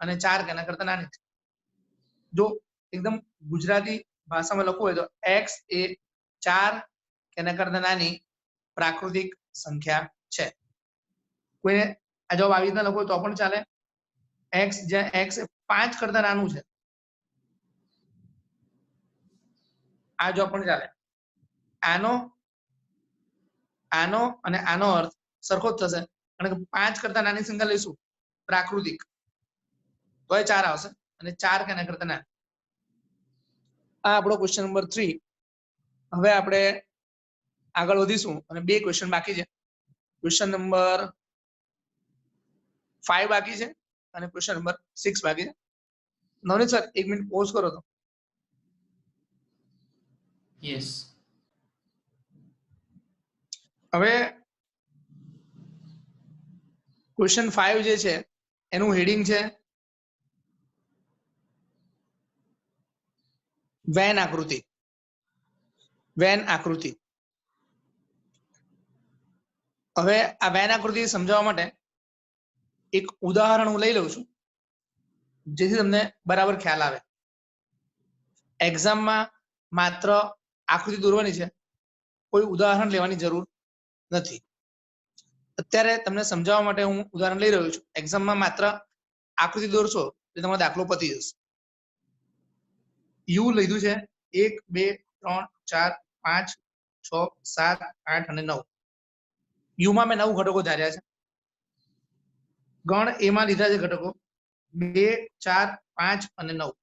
Speaker 1: અને 4 કે એના કરતા નાની છે. જો એકદમ ગુજરાતી ભાષામાં લખવું હોય તો x એ 4 કે એના કરતા નાની પ્રાકૃતિક સંખ્યા છે. કોઈને આ જવાબ આવી રીતના લખવો તો પણ ચાલે. x જ્યાં x એ 5 કરતા નાનું છે આ જવાબ પણ ચાલે. આનો અને આનો અર્થ સરખો જ થશે, કારણ કે 5 કરતા નાની સંખ્યા લઈશું પ્રાકૃતિક તો એ 4 આવશે અને 4 કે એના કરતા નાની. આ આપણો ક્વેશ્ચન નંબર 3. હવે આપણે આગળ વધીશું અને 2 ક્વેશ્ચન બાકી છે. ક્વેશ્ચન નંબર 5 બાકી છે અને ક્વેશ્ચન નંબર 6 બાકી છે. નવનીત સર 1 મિનિટ પોઝ કરો તો.
Speaker 2: યસ.
Speaker 1: હવે ક્વેશ્ચન 5 જે છે એનું હેડિંગ છે વેન આકૃતિ. વેન આકૃતિ. હવે આ વેન આકૃતિ સમજાવવા માટે એક ઉદાહરણ હું લઈ લઉં છું જેથી તમને બરાબર ખ્યાલ આવે. એક્ઝામમાં માત્ર આકૃતિ દોરવાની છે, કોઈ ઉદાહરણ લેવાની જરૂર નથી. અત્યારે તમને સમજાવવા માટે હું ઉદાહરણ લઈ રહ્યો છું. એક્ઝામમાં માત્ર આકૃતિ દોરશો એટલે તમારો દાખલો પતી જશે. u લીધું છે 1 2 3 4 5 6 7 8 અને 9. u માં મેં 9 ઘટકો ધાર્યા છે. ગણ a માં લીધા છે ઘટકો 2 4 5 અને 9.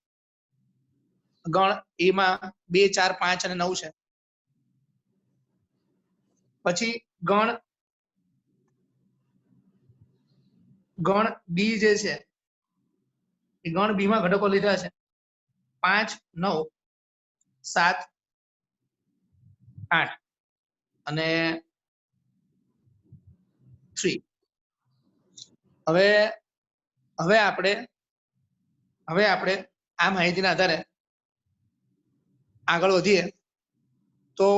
Speaker 1: ગણ a માં 2 4 5 અને 9 છે. પછી ગણ b જે છે એ ગણ b માં ઘટકો લીધા છે 5 9 7 8 અને 3. હવે આપણે આ માહિતીના આધારે આગળ વધીએ તો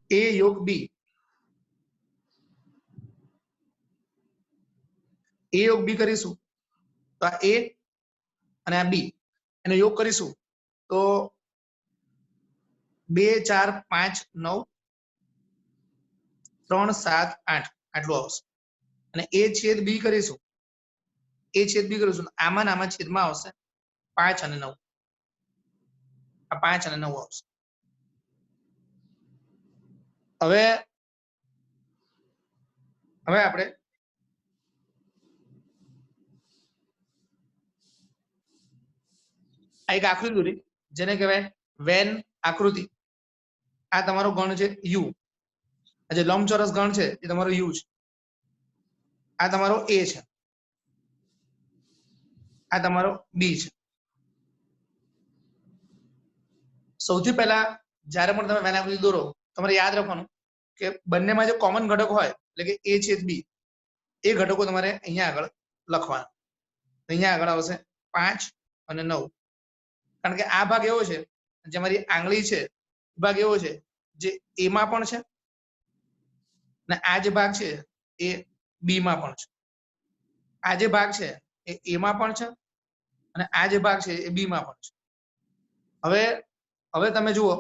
Speaker 1: a યોગ b, a યોગ b કરીશું તો આ a અને આ b એનો યોગ કરીશું તો 2 4 5 9 3 7 8 આટલું આવશે. અને a છેદ b કરીશું એ છેદ બી કરું છું આમાં આમાં છેદમાં આવશે 5 અને 9 આ 5 અને 9 આવશે હવે હવે આપણે આ એક આકૃતિ દોરી જેને કહેવાય વેન આકૃતિ આ તમારો ગણ છે યુ આ જે લંબચોરસ ગણ છે એ તમારો યુ છે આ તમારો એ છે આ તમારો બી છે સૌથી પહેલા જ્યારે પણ તમે વેન આકૃતિ દોરો તમારે યાદ રાખવાનું કે બંનેમાં જે કોમન ઘટક હોય એટલે કે એ છેદ બી એ ઘટકો તમારે અહીંયા આગળ લખવાના અહીંયા આગળ આવશે 5 અને 9 કારણ કે આ ભાગ એવો છે જે મારી આંગળી છે ભાગ એવો છે જે એ માં પણ છે અને આ જે ભાગ છે એ બી માં પણ છે આ જે ભાગ છે એ એ માં પણ છે અને આ જે ભાગ છે એ બી માં પણ છે હવે હવે તમે જુઓ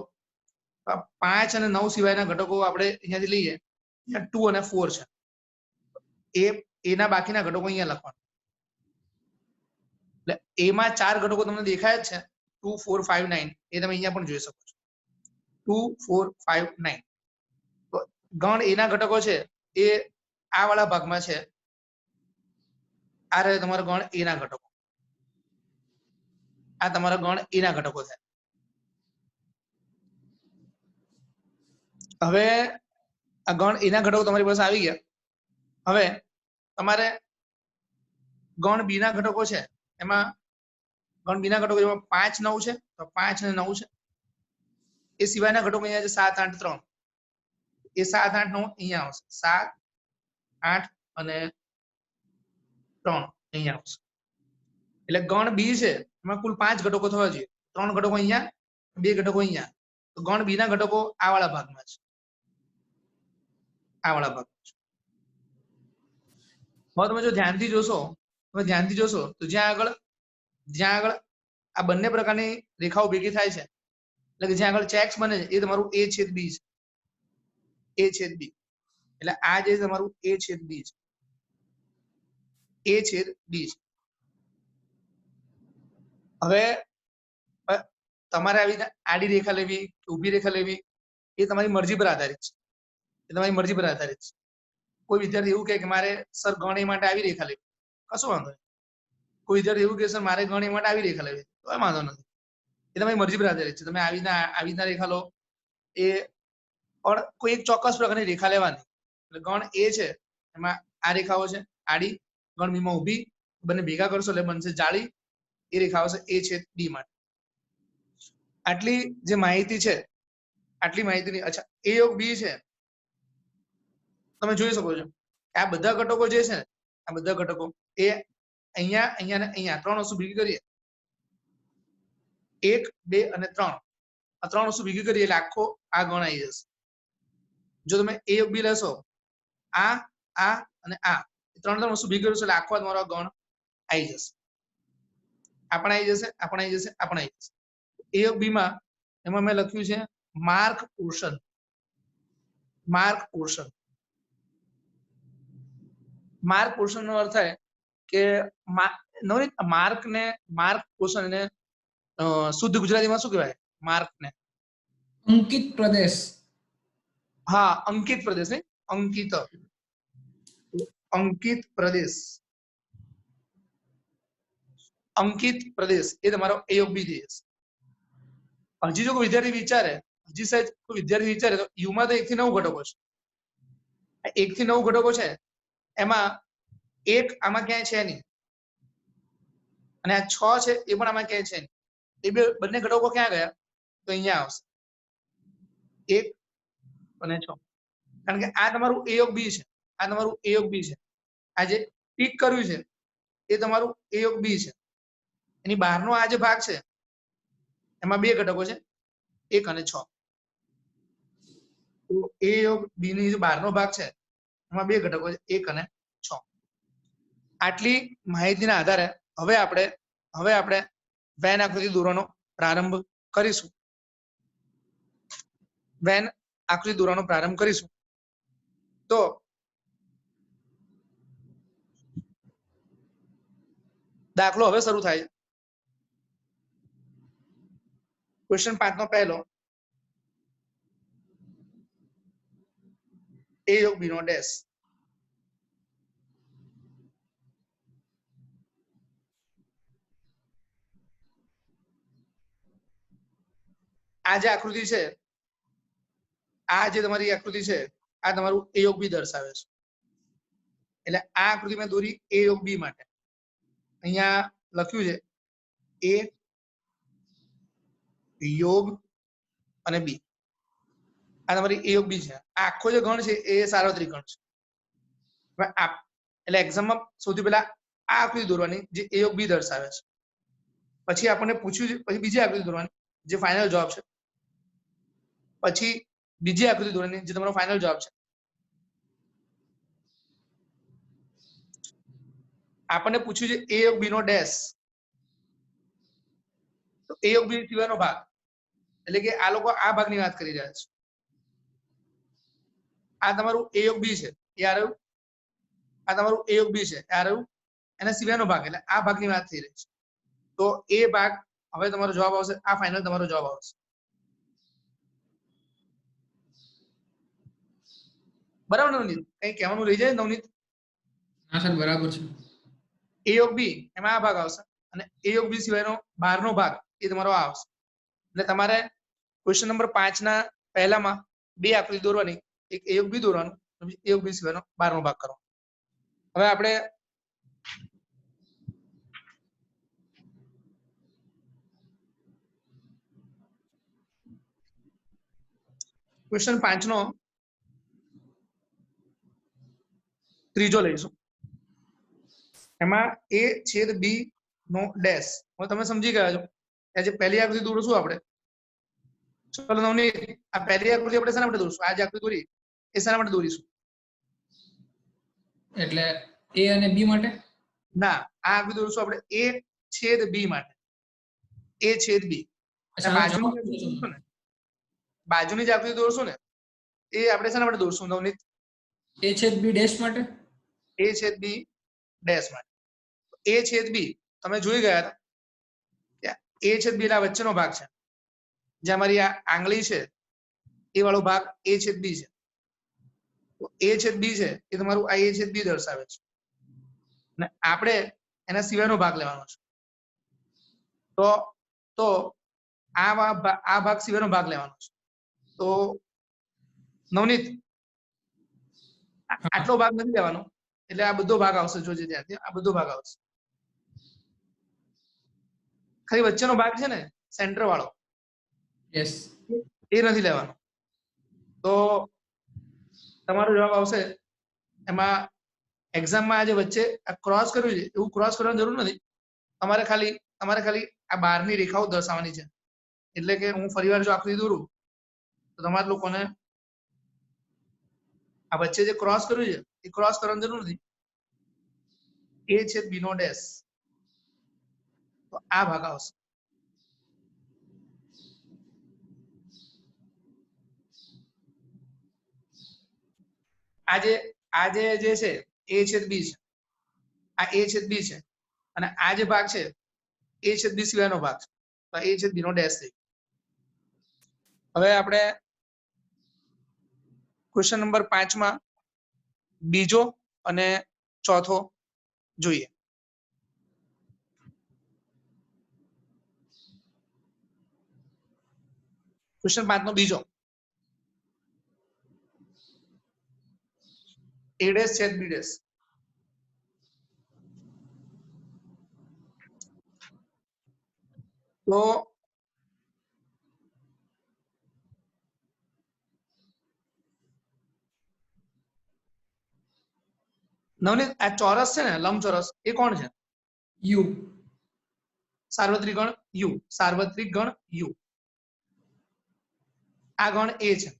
Speaker 1: 5 અને 9 સિવાયના ઘટકો આપણે અહીંયાથી લઈએ અહીંયા 2 અને 4 છે એના બાકીના ઘટકો અહીંયા લખવાના એટલે એમાં 4 ઘટકો તમને દેખાય જ છે 2 4 5 9 એ તમે અહીંયા પણ જોઈ શકો છો 2 4 5 9 તો ગણ એના ઘટકો છે એ આ વાળા ભાગમાં છે આ રહે તમારો ગણ એના ઘટકો આ તમારા ગણ એના ઘટકો થાય હવે આ ગણ એના ઘટકો તમારી પાસે આવી ગયા હવે તમારે ગણ બી ના ઘટકો છે એમાં ગણ બી ના ઘટકો જેમાં 5 9 છે તો 5 અને 9 છે એ સિવાયના ઘટકો અહીંયા છે 7 8 3 એ 7 8 9 અહીંયા આવશે 7 8 અને 3 અહીંયા આવશે એટલે ગણ બી છે એમાં કુલ 5 ઘટકો થવા જોઈએ 3 ઘટકો અહીંયા 2 ઘટકો અહીંયા તો ગણ બી ના ઘટકો આ વાળા ભાગમાં છે આ વાળા ભાગમાં છે હવે તમે જો ધ્યાનથી જોશો તો જ્યાં આગળ આ બંને પ્રકારની રેખાઓ ભેગી થાય છે એટલે કે જ્યાં આગળ ચેક્સ બને છે એ તમારું એ છેદ બી છે એ છેદ બી એટલે આ જે તમારું એ છેદ બી છે એ છેદ બી છે હવે તમારે આવી આડી રેખા લેવી કે ઊભી રેખા લેવી એ તમારી મરજી પર આધારિત છે કોઈ વિદ્યાર્થી એવું કહે કે મારે સર ગણ એ માટે આવી રેખા લેવી કશું વાંધો નહીં કોઈ વિદ્યાર્થી એવું કહે સર મારે ગણ એ માટે આવી રેખા લેવી તો વાંધો નથી એ તમારી મરજી પર આધારિત છે તમે આવી રીતના રેખા લો એ પણ કોઈ એક ચોક્કસ પ્રકારની રેખા લેવાની એટલે ગણ એ છે એમાં આ રેખાઓ છે આડી ગણ બીમાં ઊભી બંને ભેગા કરશો એટલે બનશે જાળી એ રેખા આવશે એ છે ડી માટે આટલી જે માહિતી છે આટલી માહિતીની અચ્છા એ યોગ બી છે તમે જોઈ શકો છો કે આ બધા ઘટકો જે છે આ બધા ઘટકો એ અહીંયા અહીંયા ને અહીંયા 3 વસ્તુ ભેગી કરીએ 1 2 અને 3 આ 3 વસ્તુ ભેગી કરીએ એટલે આખો આ ગણ આવી જશે જો તમે એ યોગ બી લેશો આ અને આ 3 વસ્તુ ભેગી કરશો એટલે આખો તમારો ગણ આવી જશે આપણે આવી જશે એ યોગ બી માં એમાં મેં લખ્યું છે માર્ક પોર્શન માર્ક પોર્શન નો અર્થ થાય કે માર્ક પોર્શન ને શુદ્ધ ગુજરાતીમાં શું કહેવાય માર્ક ને
Speaker 2: અંકિત પ્રદેશ
Speaker 1: હા અંકિત પ્રદેશ નહીં અંકિત પ્રદેશ એ તમારો એ યોગ બી થઈ જશે હજી જો કોઈ વિદ્યાર્થી વિચારે તો યુમાં તો 1 થી 9 ઘટકો છે 1 થી 9 ઘટકો છે એમાં એક આમાં ક્યાંય છે નહીં અને આ 6 છે એ પણ આમાં ક્યાંય છે નહીં એ બંને ઘટકો ક્યાં ગયા તો અહીંયા આવશે 1 અને 6 કારણ કે આ તમારું એ યોગ બી છે આ જે ટીક કર્યું છે એ તમારું એ યોગ બી છે એની બહારનો આ જે ભાગ છે એમાં 2 ઘટકો છે 1 અને 6 તો એ યોગ બી ની જે બહારનો ભાગ છે એમાં 2 ઘટકો છે 1 અને 6 આટલી માહિતીના આધારે હવે આપણે વેન આકૃતિ દોરવાનો પ્રારંભ કરીશું તો દાખલો હવે શરૂ થાય છે. ક્વેશ્ચન 5 નો પહેલો a યોગ b નો ડેશ. આ જે આકૃતિ છે, આ જે તમારી આકૃતિ છે, આ તમારું a યોગ b દર્શાવે છે. એટલે આ આકૃતિ મેં દોરી a યોગ b માટે. અહીંયા લખ્યું છે a યોગ અને b. આ તમારી a યોગ b છે. આ આખો જે ગણ છે એ સાર્વત્રિક ગણ છે. હવે એટલે એક્ઝામમાં સૌથી પહેલા આ આકૃતિ દોરવાની જે a યોગ b દર્શાવે છે. પછી આપણને પૂછ્યું છે, પછી બીજી આકૃતિ દોરવાની જે ફાઇનલ જવાબ છે. પછી બીજી આકૃતિ દોરવાની જે તમારો ફાઇનલ જવાબ છે. આપણને પૂછ્યું છે a યોગ b નો ડેશ. તો a યોગ b સિવાયનો ભાગ, એટલે કે આ લોકો આ ભાગની વાત કરી રહ્યા છે. આ તમારું a યોગ b છે, એ આ રહ્યું. આ તમારું a યોગ b છે, આ રહ્યું. એના સિવાયનો ભાગ, એટલે આ ભાગની વાત થઈ રહી છે. તો એ ભાગ હવે તમારો જવાબ આવશે. આ ફાઇનલ તમારો જવાબ આવશે. બરાબર નવનીત? કઈ કહેવાનું રહી જાય નવનીત?
Speaker 2: હા સર, બરાબર છે.
Speaker 1: a યોગ b એમાં આ ભાગ આવશે અને a યોગ b સિવાયનો બહારનો ભાગ એ તમારો આ આવશે. એટલે તમારે ક્વેશ્ચન નંબર 5 ના પહેલામાં બે આકૃતિ દોરવાની, એક a યોગ b દોરવાનું, પછી a યોગ b સિવાયનો બહારનો ભાગ કરવાનો. હવે આપણે ક્વેશ્ચન 5 નો ત્રીજો લઈશું. એમાં a છેદ b નો ડેશ. હવે તમે સમજી ગયા છો. આજે પહેલી આકૃતિ દોરશું આપણે. ચલો નવનીત, આ પહેલી આકૃતિ આપણે શેના માટે દોરશું? આ જે આકૃતિ દોરી એ શેના માટે દોરીશું?
Speaker 2: એટલે a અને b માટે?
Speaker 1: ના, આ આકૃતિ દોરશું આપણે a છેદ b માટે. a છેદ b. બાજુની જે આકૃતિ દોરશું ને એ આપણે શેના માટે દોરશું નવનીત?
Speaker 2: a છેદ b ડેશ માટે.
Speaker 1: a છેદ b ડેશ માટે. a છેદ b તમે જોઈ ગયા હતા. a છેદ b ના વચ્ચેનો ભાગ છે. જે અમારી આ આંગળી છે એ વાળો ભાગ a છેદ b છે. તો a છેદ b છે એ તમારું આ a છેદ b દર્શાવે છે. અને આપણે એના સિવાયનો ભાગ લેવાનો છે. તો આ ભાગ સિવાયનો ભાગ લેવાનો છે. તો નવનીત, આટલો ભાગ નથી લેવાનો. એટલે આ બધો ભાગ આવશે. જોજે ત્યાંથી આ બધો ભાગ આવશે. ખાલી વચ્ચેનો ભાગ છે ને, સેન્ટર વાળો,
Speaker 2: યસ,
Speaker 1: એ નથી લેવાનો. તો તમારો જવાબ આવશે એમાં. એક્ઝામમાં આજે વચ્ચે આ ક્રોસ કર્યું છે એવું ક્રોસ કરવાની જરૂર નથી. તમારે ખાલી આ બહારની રેખાઓ દર્શાવવાની છે. એટલે કે હું ફરીવાર જો આકૃતિ દોરું તો તમારા લોકોને આ વચ્ચે જે ક્રોસ કર્યું છે એ ક્રોસ કરવાની જરૂર નથી. a છેદ b નો ડેશ. તો આ ભાગ આવશે. આજે જે છે a છેદ b છે. આ a છેદ b છે અને આ જે ભાગ છે a છેદ b સિવાયનો ભાગ છે. તો a છેદ b નો ડેશ થઈ. હવે આપણે ક્વેશ્ચન નંબર 5 માં બીજો અને ચોથો જોઈએ. ક્વેશ્ચન 5 નો બીજો a ડેશ છેદ b ડેશ. તો નવનીત, આ ચોરસ છે ને, લંબચોરસ, એ કોણ છે?
Speaker 2: u.
Speaker 1: સાર્વત્રિક ગણ u. સાર્વત્રિક ગણ u. આ ગણ a છે,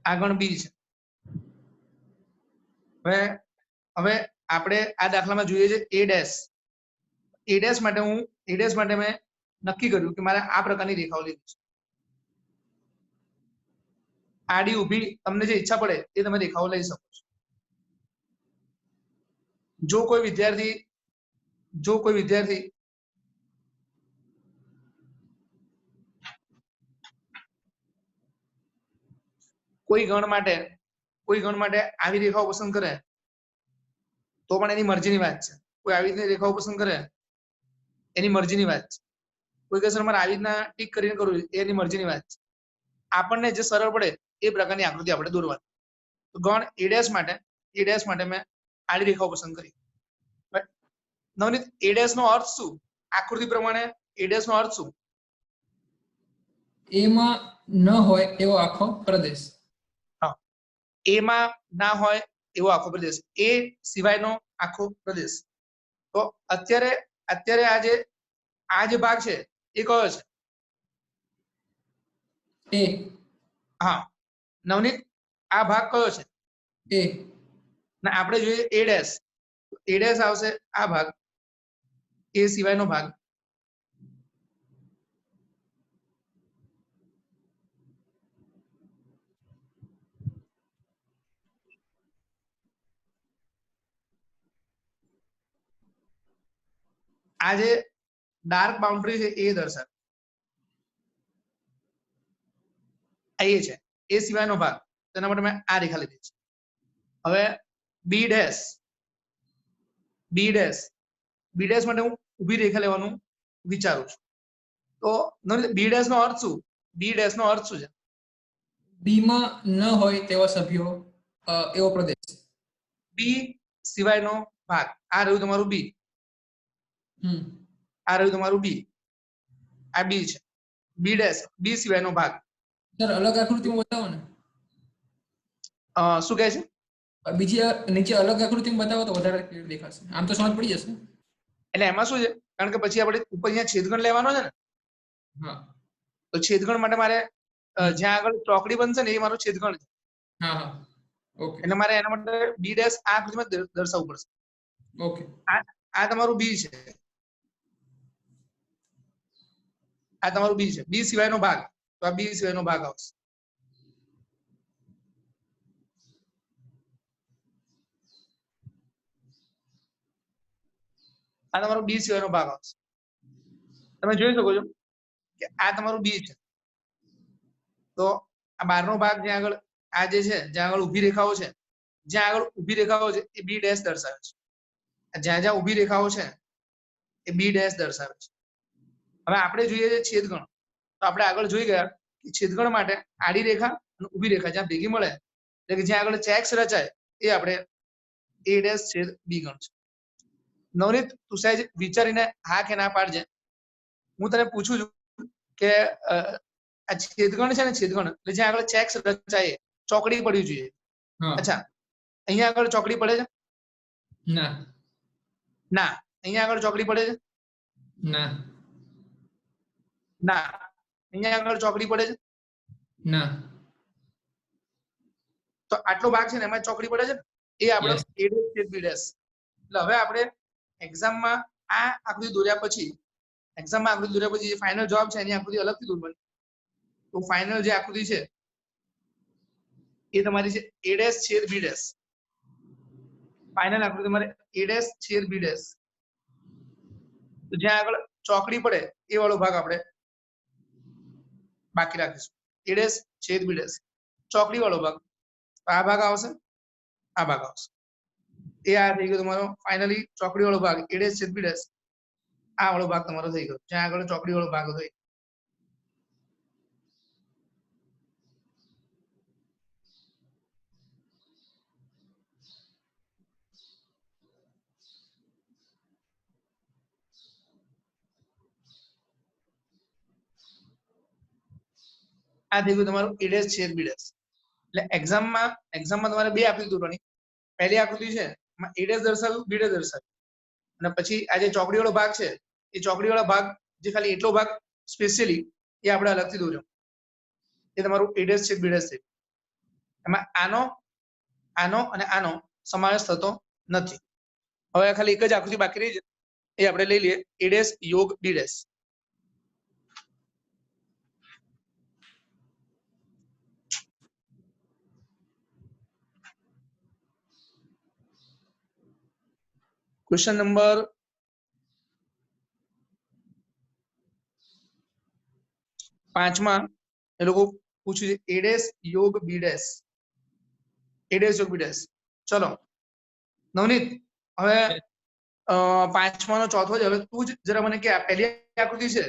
Speaker 1: આ ગણ b છે. હવે આપણે આ દાખલામાં જોઈએ છે a ડેશ. a ડેશ માટે મેં નક્કી કર્યું કે મારે આ પ્રકારની રેખાઓ લેવી છે. આડી ઊભી તમને જે ઈચ્છા પડે એ તમે રેખાઓ લઈ શકો છો. જો કોઈ વિદ્યાર્થી કોઈ ગણ માટે આવી રેખાઓ પસંદ કરે તો પણ એની મરજીની વાત છે. કોઈ આવી રીતની રેખાઓ પસંદ કરે એની મરજીની વાત છે. કોઈ કહેશે મારે આવી રીતના ટીક કરીને કરવું એની મરજીની વાત છે. આપણને જે સરળ પડે એ પ્રકારની આકૃતિ આપણે દોરવાની. તો ગણ એ ડેશ માટે મેં આડી રેખાઓ પસંદ કરી. નવનીત એ ડેશ નો અર્થ શું? આકૃતિ પ્રમાણે એ ડેશ નો અર્થ શું?
Speaker 2: એમાં ન હોય એવો આખો પ્રદેશ.
Speaker 1: હા, એમાં ના હોય એવો આખો પ્રદેશ, એ સિવાયનો આખો પ્રદેશ. તો અત્યારે આ જે ભાગ છે એ કયો છે?
Speaker 2: એ.
Speaker 1: હા, નવનીત આ ભાગ કયો છે?
Speaker 2: એ.
Speaker 1: ના, આપણે જોઈએ એ ડેશ આવશે આ ભાગ, એ સિવાયનો ભાગ. આ જે ડાર્ક બાઉન્ડ્રી છે એ દર્શાવે એ છે, એ સિવાયનો ભાગ. તેના માટે મેં આ રેખા લીધી છે. હવે બી ડેશ માટે હું ઊભી રેખા લેવાનું વિચારું છું. તો બી ડેશ નો અર્થ શું? બી ડેશ નો અર્થ શું છે?
Speaker 2: બી માં ન હોય તેવા સભ્યો એવો પ્રદેશ.
Speaker 1: બી સિવાયનો ભાગ. આ રહ્યું તમારું બી, આ રહ્યું તમારું બી, આ બી છે. બી ડેશ બી સિવાયનો ભાગ.
Speaker 2: સર અલગ આકૃતિમાં બતાવો ને.
Speaker 1: શું કહે છે?
Speaker 2: બીજી નીચે અલગ આકૃતિમાં બતાવો તો વધારે ક્લિયર દેખાશે. આમ તો સમજ પડી જશે.
Speaker 1: એટલે એમાં શું છે, કારણ કે પછી આપણે ઉપર અહીંયા છેદગણ લેવાનો છે ને,
Speaker 2: હા,
Speaker 1: તો છેદગણ માટે મારે જ્યાં આગળ ચોકડી બનશે ને એ મારો છેદગણ છે.
Speaker 2: હા, હા, ઓકે.
Speaker 1: એટલે મારે એના માટે બી ડેશ આ આકૃતિમાં દર્શાવવું પડશે.
Speaker 2: ઓકે.
Speaker 1: આ તમારું બી છે, આ તમારું બી છે. બી સિવાયનો ભાગ, તો આ બી સિવાયનો ભાગ આવશે. આ તમારો બી સિવાયનો ભાગ આવશે. તમે જોઈ શકો છો કે આ તમારું બી છે. તો આ બહારનો ભાગ જ્યાં આગળ આ જે છે, જ્યાં આગળ ઊભી રેખાઓ છે, એ બી ડેશ દર્શાવે છે. જ્યાં જ્યાં ઊભી રેખાઓ છે એ બી ડેશ દર્શાવે છે. હવે આપણે જોઈએ છે છેદગણ. તો આપણે આગળ જોઈ ગયા કે છેદગણ માટે આડી રેખા અને ઊભી રેખા જ્યાં ભેગી મળે, એટલે કે જ્યાં આગળ ચેક્સ રચાય એ આપણે એ ડેશ છેદ બી ગણ છે. નવનીત, તું સહેજ વિચારીને હા કે ના પાડજે. હું તને પૂછું છું કે આ છેદગણ છે ને, છેદગણ એટલે જ્યાં આગળ ચેક્સ રચાય ચોકડી પડવી જોઈએ. અચ્છા, અહીંયા આગળ ચોકડી પડે છે?
Speaker 2: ના.
Speaker 1: ના. અહીંયા આગળ ચોકડી પડે છે?
Speaker 2: ના.
Speaker 1: ના. અહીંયા આગળ ચોકડી પડે છે?
Speaker 2: ના.
Speaker 1: તો આટલો ભાગ છે ને એમાં ચોકડી પડે છે, એ આપણો એ ડેશ છેદ બી ડેશ. એટલે હવે આપણે એક્ઝામમાં આ આકૃતિ દોર્યા પછી જે ફાઇનલ જવાબ છે એની આકૃતિ અલગથી દોરવાની. તો ફાઇનલ જે આકૃતિ છે એ તમારી છે એ ડેશ છેદ બી ડેશ. ફાઇનલ આકૃતિ તમારે એ ડેશ છેદ બી ડેશ. તો જ્યાં આગળ ચોકડી પડે એ વાળો ભાગ આપણે બાકી રાખીશું. એ ડેશ છેદ બી ડેશ, ચોકડી વાળો ભાગ. આ ભાગ આવશે, આ ભાગ આવશે. એ આ થઈ ગયો તમારો ફાઇનલી ચોકડી વાળો ભાગ, એ ડેશ છેદ બી ડેશ. આ વાળો ભાગ તમારો થઈ ગયો, જ્યાં આગળ ચોકડી વાળો ભાગ હતો. આ થઈ ગયું તમારું એ ડેશ છેદ બી ડેશ. એટલે એક્ઝામમાં તમારે બે આકૃતિ દોરવાની. પહેલી આકૃતિ છે એમાં એ ડેશ દર્શાવ્યું, બી ડેશ દર્શાવ્યું, અને પછી આ જે ચોકડી વાળો ભાગ છે એ ચોકડી વાળા ભાગ જે ખાલી એટલો ભાગ સ્પેશિયલી એ આપણે અલગથી દોર્યો. એ તમારું એ ડેશ છેદ બી ડેશ થયું. એમાં આનો અને આનો સમાવેશ થતો નથી. હવે ખાલી એક જ આકૃતિ બાકી રહી છે, એ આપણે લઈ લઈએ એ ડેશ યોગ બી ડેશ. ક્વેશ્ચન નંબર 5 એ લોકો પૂછ્યું છે A ડેશ યોગ B ડેશ, A ડેશ યોગ B ડેશ. ચલો નવનીત, હવે 5નો ચોથો છે. હવે તું જ જરા મને કે આ પહેલી આકૃતિ છે,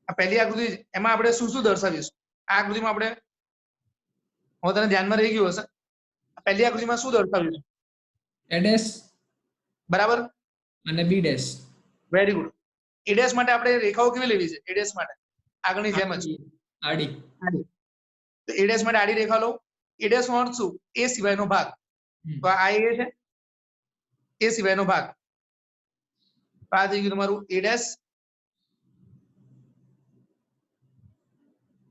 Speaker 1: આ પહેલી આકૃતિ એમાં આપણે શું શું દર્શાવીશું? આ આકૃતિમાં આપણે, હવે તને ધ્યાનમાં રહી ગયું હશે, પહેલી આકૃતિમાં શું દર્શાવ્યું છે?
Speaker 2: A ડેશ
Speaker 1: બરાબર
Speaker 2: અને B dash.
Speaker 1: Very good. A dash માટે આપણે રેખાઓ કેવી લેવી છે? A ડેશ માટે આગળની જેમ જ
Speaker 2: આડી.
Speaker 1: તો A ડેશ માટે આડી રેખા લો. A ડેશ નો અર્થ શું? એ સિવાયનો ભાગ. તો આ A છે, એ સિવાયનો ભાગ. આ થઈ ગયું તમારું A ડેશ,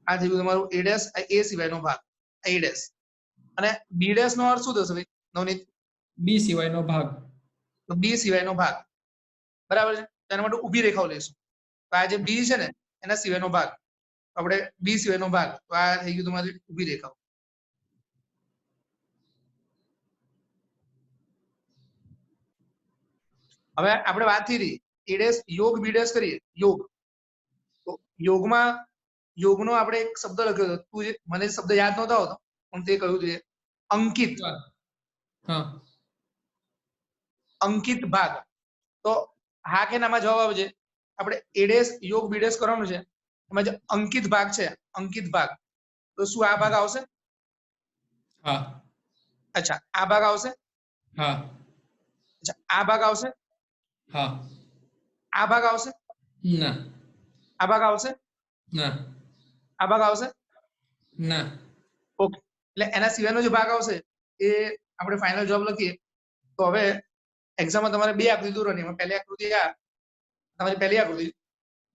Speaker 1: આ થઈ ગયું તમારું A ડેશ, એ સિવાયનો ભાગ A ડેશ. અને B ડેશ નો અર્થ શું થશે ભાઈ નવનીત?
Speaker 2: B સિવાયનો ભાગ.
Speaker 1: તો B સિવાયનો ભાગ, બરાબર છે. તેના માટે ઊભી રેખાઓ લઈશું. તો આ જે B છે ને એના સિવાયનો ભાગ, આપણે B સિવાયનો ભાગ, તો આ થઈ ગયું તમારી ઊભી રેખાઓ. હવે આપણે વાત થઈ રહી A ડેશ યોગ B ડેશ કરીએ. યોગ, તો યોગમાં યોગનો આપણે એક શબ્દ લખ્યો હતો. તું મને શબ્દ યાદ નહોતો આવતો પણ તે કહ્યું છે અંકિત.
Speaker 2: હા,
Speaker 1: અંકિત ભાગ. તો હા કે નામાં જવાબ આવશે. આપણે A ડેશ યોગ B ડેશ કરવાનું છે, એમાં જે અંકિત ભાગ છે, અંકિત ભાગ, તો શું આ ભાગ આવશે?
Speaker 2: હા.
Speaker 1: અચ્છા, આ ભાગ આવશે?
Speaker 2: હા.
Speaker 1: અચ્છા, આ ભાગ આવશે?
Speaker 2: હા.
Speaker 1: આ ભાગ આવશે?
Speaker 2: ના.
Speaker 1: આ ભાગ આવશે?
Speaker 2: ના.
Speaker 1: આ ભાગ આવશે?
Speaker 2: ના.
Speaker 1: ઓકે, એટલે એના સિવાયનો જે ભાગ આવશે એ આપણે ફાઇનલ જવાબ લખીએ. તો હવે એક્ઝામમાં તમારે બે આકૃતિ દોરવાની. એમાં પહેલી આકૃતિ આ તમારી પહેલી આકૃતિ,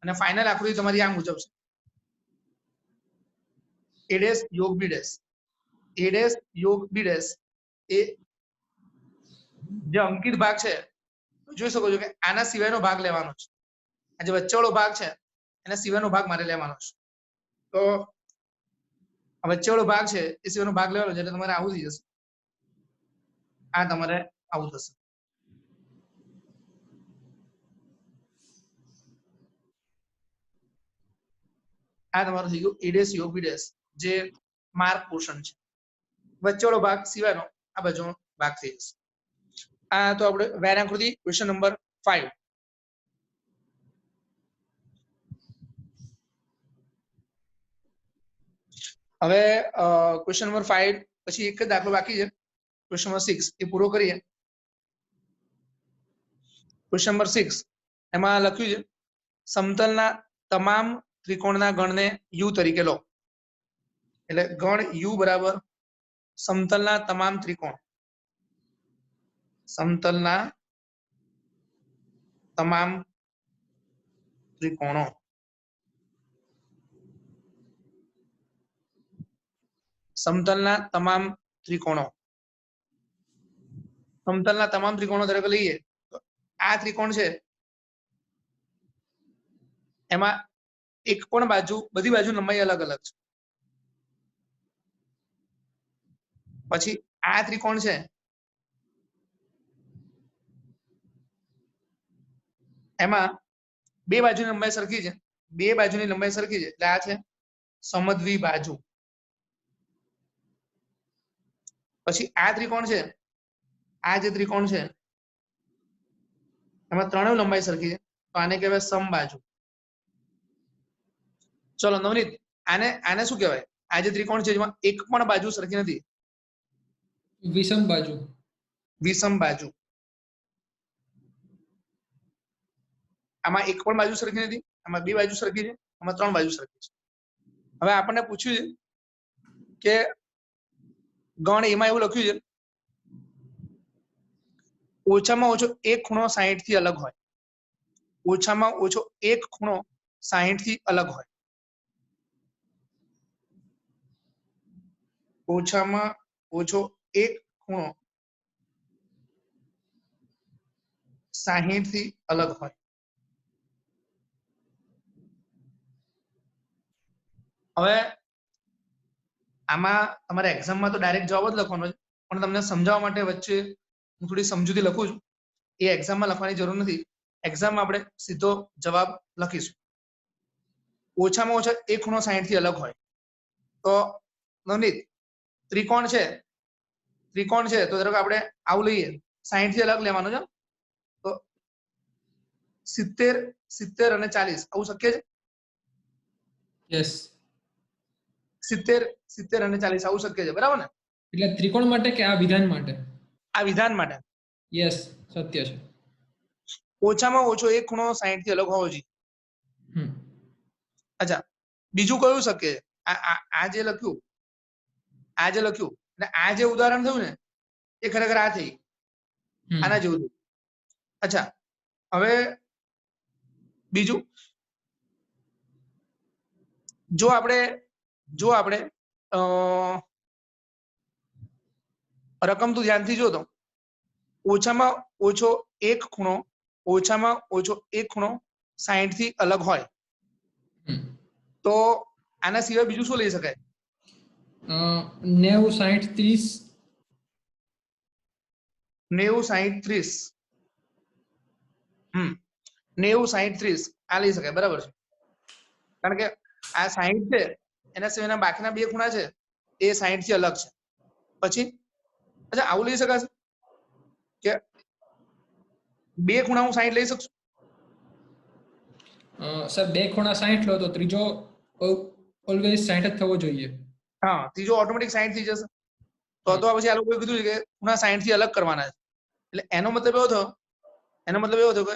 Speaker 1: અને ફાઇનલ આકૃતિ તમારી આ મુજબ છે. A ડેશ યોગ B ડેશ, A ડેશ યોગ B ડેશ, એ જે અંકિત ભાગ છે જોઈ શકો છો કે આના સિવાયનો ભાગ લેવાનો છે. આ જે વચ્ચેવાળો ભાગ છે એના સિવાયનો ભાગ મારે લેવાનો છે. તો આ વચ્ચેવાળો ભાગ છે એ સિવાયનો ભાગ લેવાનો છે, એટલે તમારે આવું થઈ જશે. આ તમારે આવું થશે. આ તમારું થઈ ગયું A ડેશ યોગ B ડેશ, જે માર્ગ પોર્શન છે. વચ્ચેવાળો ભાગ સિવાયનો આ બાજુનો ભાગ થઈ જશે. આ તો આપણે વેર આકૃતિ ક્વેશ્ચન નંબર 5. હવે ક્વેશ્ચન નંબર 5 પછી એક જ દાખલો બાકી છે, ક્વેશ્ચન નંબર 6, એ પૂરો કરીએ. ક્વેશ્ચન નંબર 6 એમાં લખ્યું છે સમતલના તમામ ત્રિકોણના ગણને U તરીકે લો. એટલે ગણ U બરાબર સમતલના તમામ ત્રિકોણ, સમતલના તમામ ત્રિકોણો. સમતલના તમામ ત્રિકોણો, સમતલના તમામ ત્રિકોણો તરીકે લઈએ તો આ ત્રિકોણ છે એમાં એક પણ બાજુ, બધી બાજુ લંબાઈ અલગ અલગ છે. પછી આ ત્રિકોણ છે એમાં બે બાજુની લંબાઈ સરખી છે, બે બાજુની લંબાઈ સરખી છે, એટલે આ છે સમદ્વિ બાજુ. પછી આ ત્રિકોણ છે, આ જે ત્રિકોણ છે એમાં ત્રણેય લંબાઈ સરખી છે, તો આને કહેવાય સમબાજુ. ચલો નવનીત, આને આને શું કહેવાય? આ જે ત્રિકોણ છે જેમાં એક પણ બાજુ સરખી નથી,
Speaker 2: વિષમ બાજુ.
Speaker 1: વિષમ બાજુ. આમાં એક પણ બાજુ સરખી નથી, આમાં બે બાજુ સરખી છે, આમાં ત્રણ બાજુ સરખી છે. હવે આપણને પૂછ્યું છે કે ગણ એમાં એવું લખ્યું છે ઓછામાં ઓછો એક ખૂણો 60 થી અલગ હોય. ઓછામાં ઓછો એક ખૂણો 60 થી અલગ હોય. ઓછામાં ઓછો એક ખૂણો 60 થી અલગ હોય. હવે આમાં તમારે એક્ઝામમાં તો ડાયરેક્ટ જવાબ જ લખવાનો છે, પણ તમને સમજાવવા માટે વચ્ચે હું થોડી સમજૂતી લખું છું. એ એક્ઝામમાં લખવાની જરૂર નથી. એક્ઝામમાં આપણે સીધો જવાબ લખીશું. ઓછામાં ઓછા એક ખૂણો 60 થી અલગ હોય. તો નવનીત ત્રિકોણ છે તો ધારો કે આપણે આવું લઈએ 60 થી અલગ લેવાનું છે. તો 70 70 અને 40 આવું શક્ય છે?
Speaker 2: યસ.
Speaker 1: 70 70 અને 40 આવું શક્ય છે, બરાબર ને?
Speaker 2: એટલે ત્રિકોણ માટે કે આ વિધાન માટે?
Speaker 1: આ વિધાન માટે.
Speaker 2: યસ, સત્ય છે.
Speaker 1: ઓછામાં ઓછો એક ખૂણો 60 થી અલગ હોવો જોઈએ.
Speaker 2: હમ.
Speaker 1: અચ્છા, બીજું કયું શક્ય છે? આ જે લખ્યું અને આ જે ઉદાહરણ થયું ને એ ખરેખર આ થઈ આના જેવું થયું. અચ્છા, હવે બીજું, જો આપણે રકમ તું ધ્યાનથી જો તો ઓછામાં ઓછો એક ખૂણો 60 થી અલગ હોય તો આના સિવાય બીજું શું લઈ શકાય?
Speaker 2: 90 60 30.
Speaker 1: 90 60 30. 90 60 30 આ લઈ શકાય, બરાબર છે. કારણ કે આ 60 છે એના સિવાયના બાકીના બે ખૂણા છે એ 60 થી અલગ છે. પછી અચ્છા, આવું લઈ શકાશે કે બે ખૂણા હું 60 લઈ શકું?
Speaker 2: સર બે ખૂણા 60 લો તો ત્રીજો ઓલવેઝ 60 જ થવો જોઈએ.
Speaker 1: હા, ત્રીજો ઓટોમેટિક 60 થઈ જશે. તો પછી આ લોકોએ કીધું છે કે ખૂણા 60 થી અલગ કરવાના છે. એટલે એનો મતલબ એવો થયો કે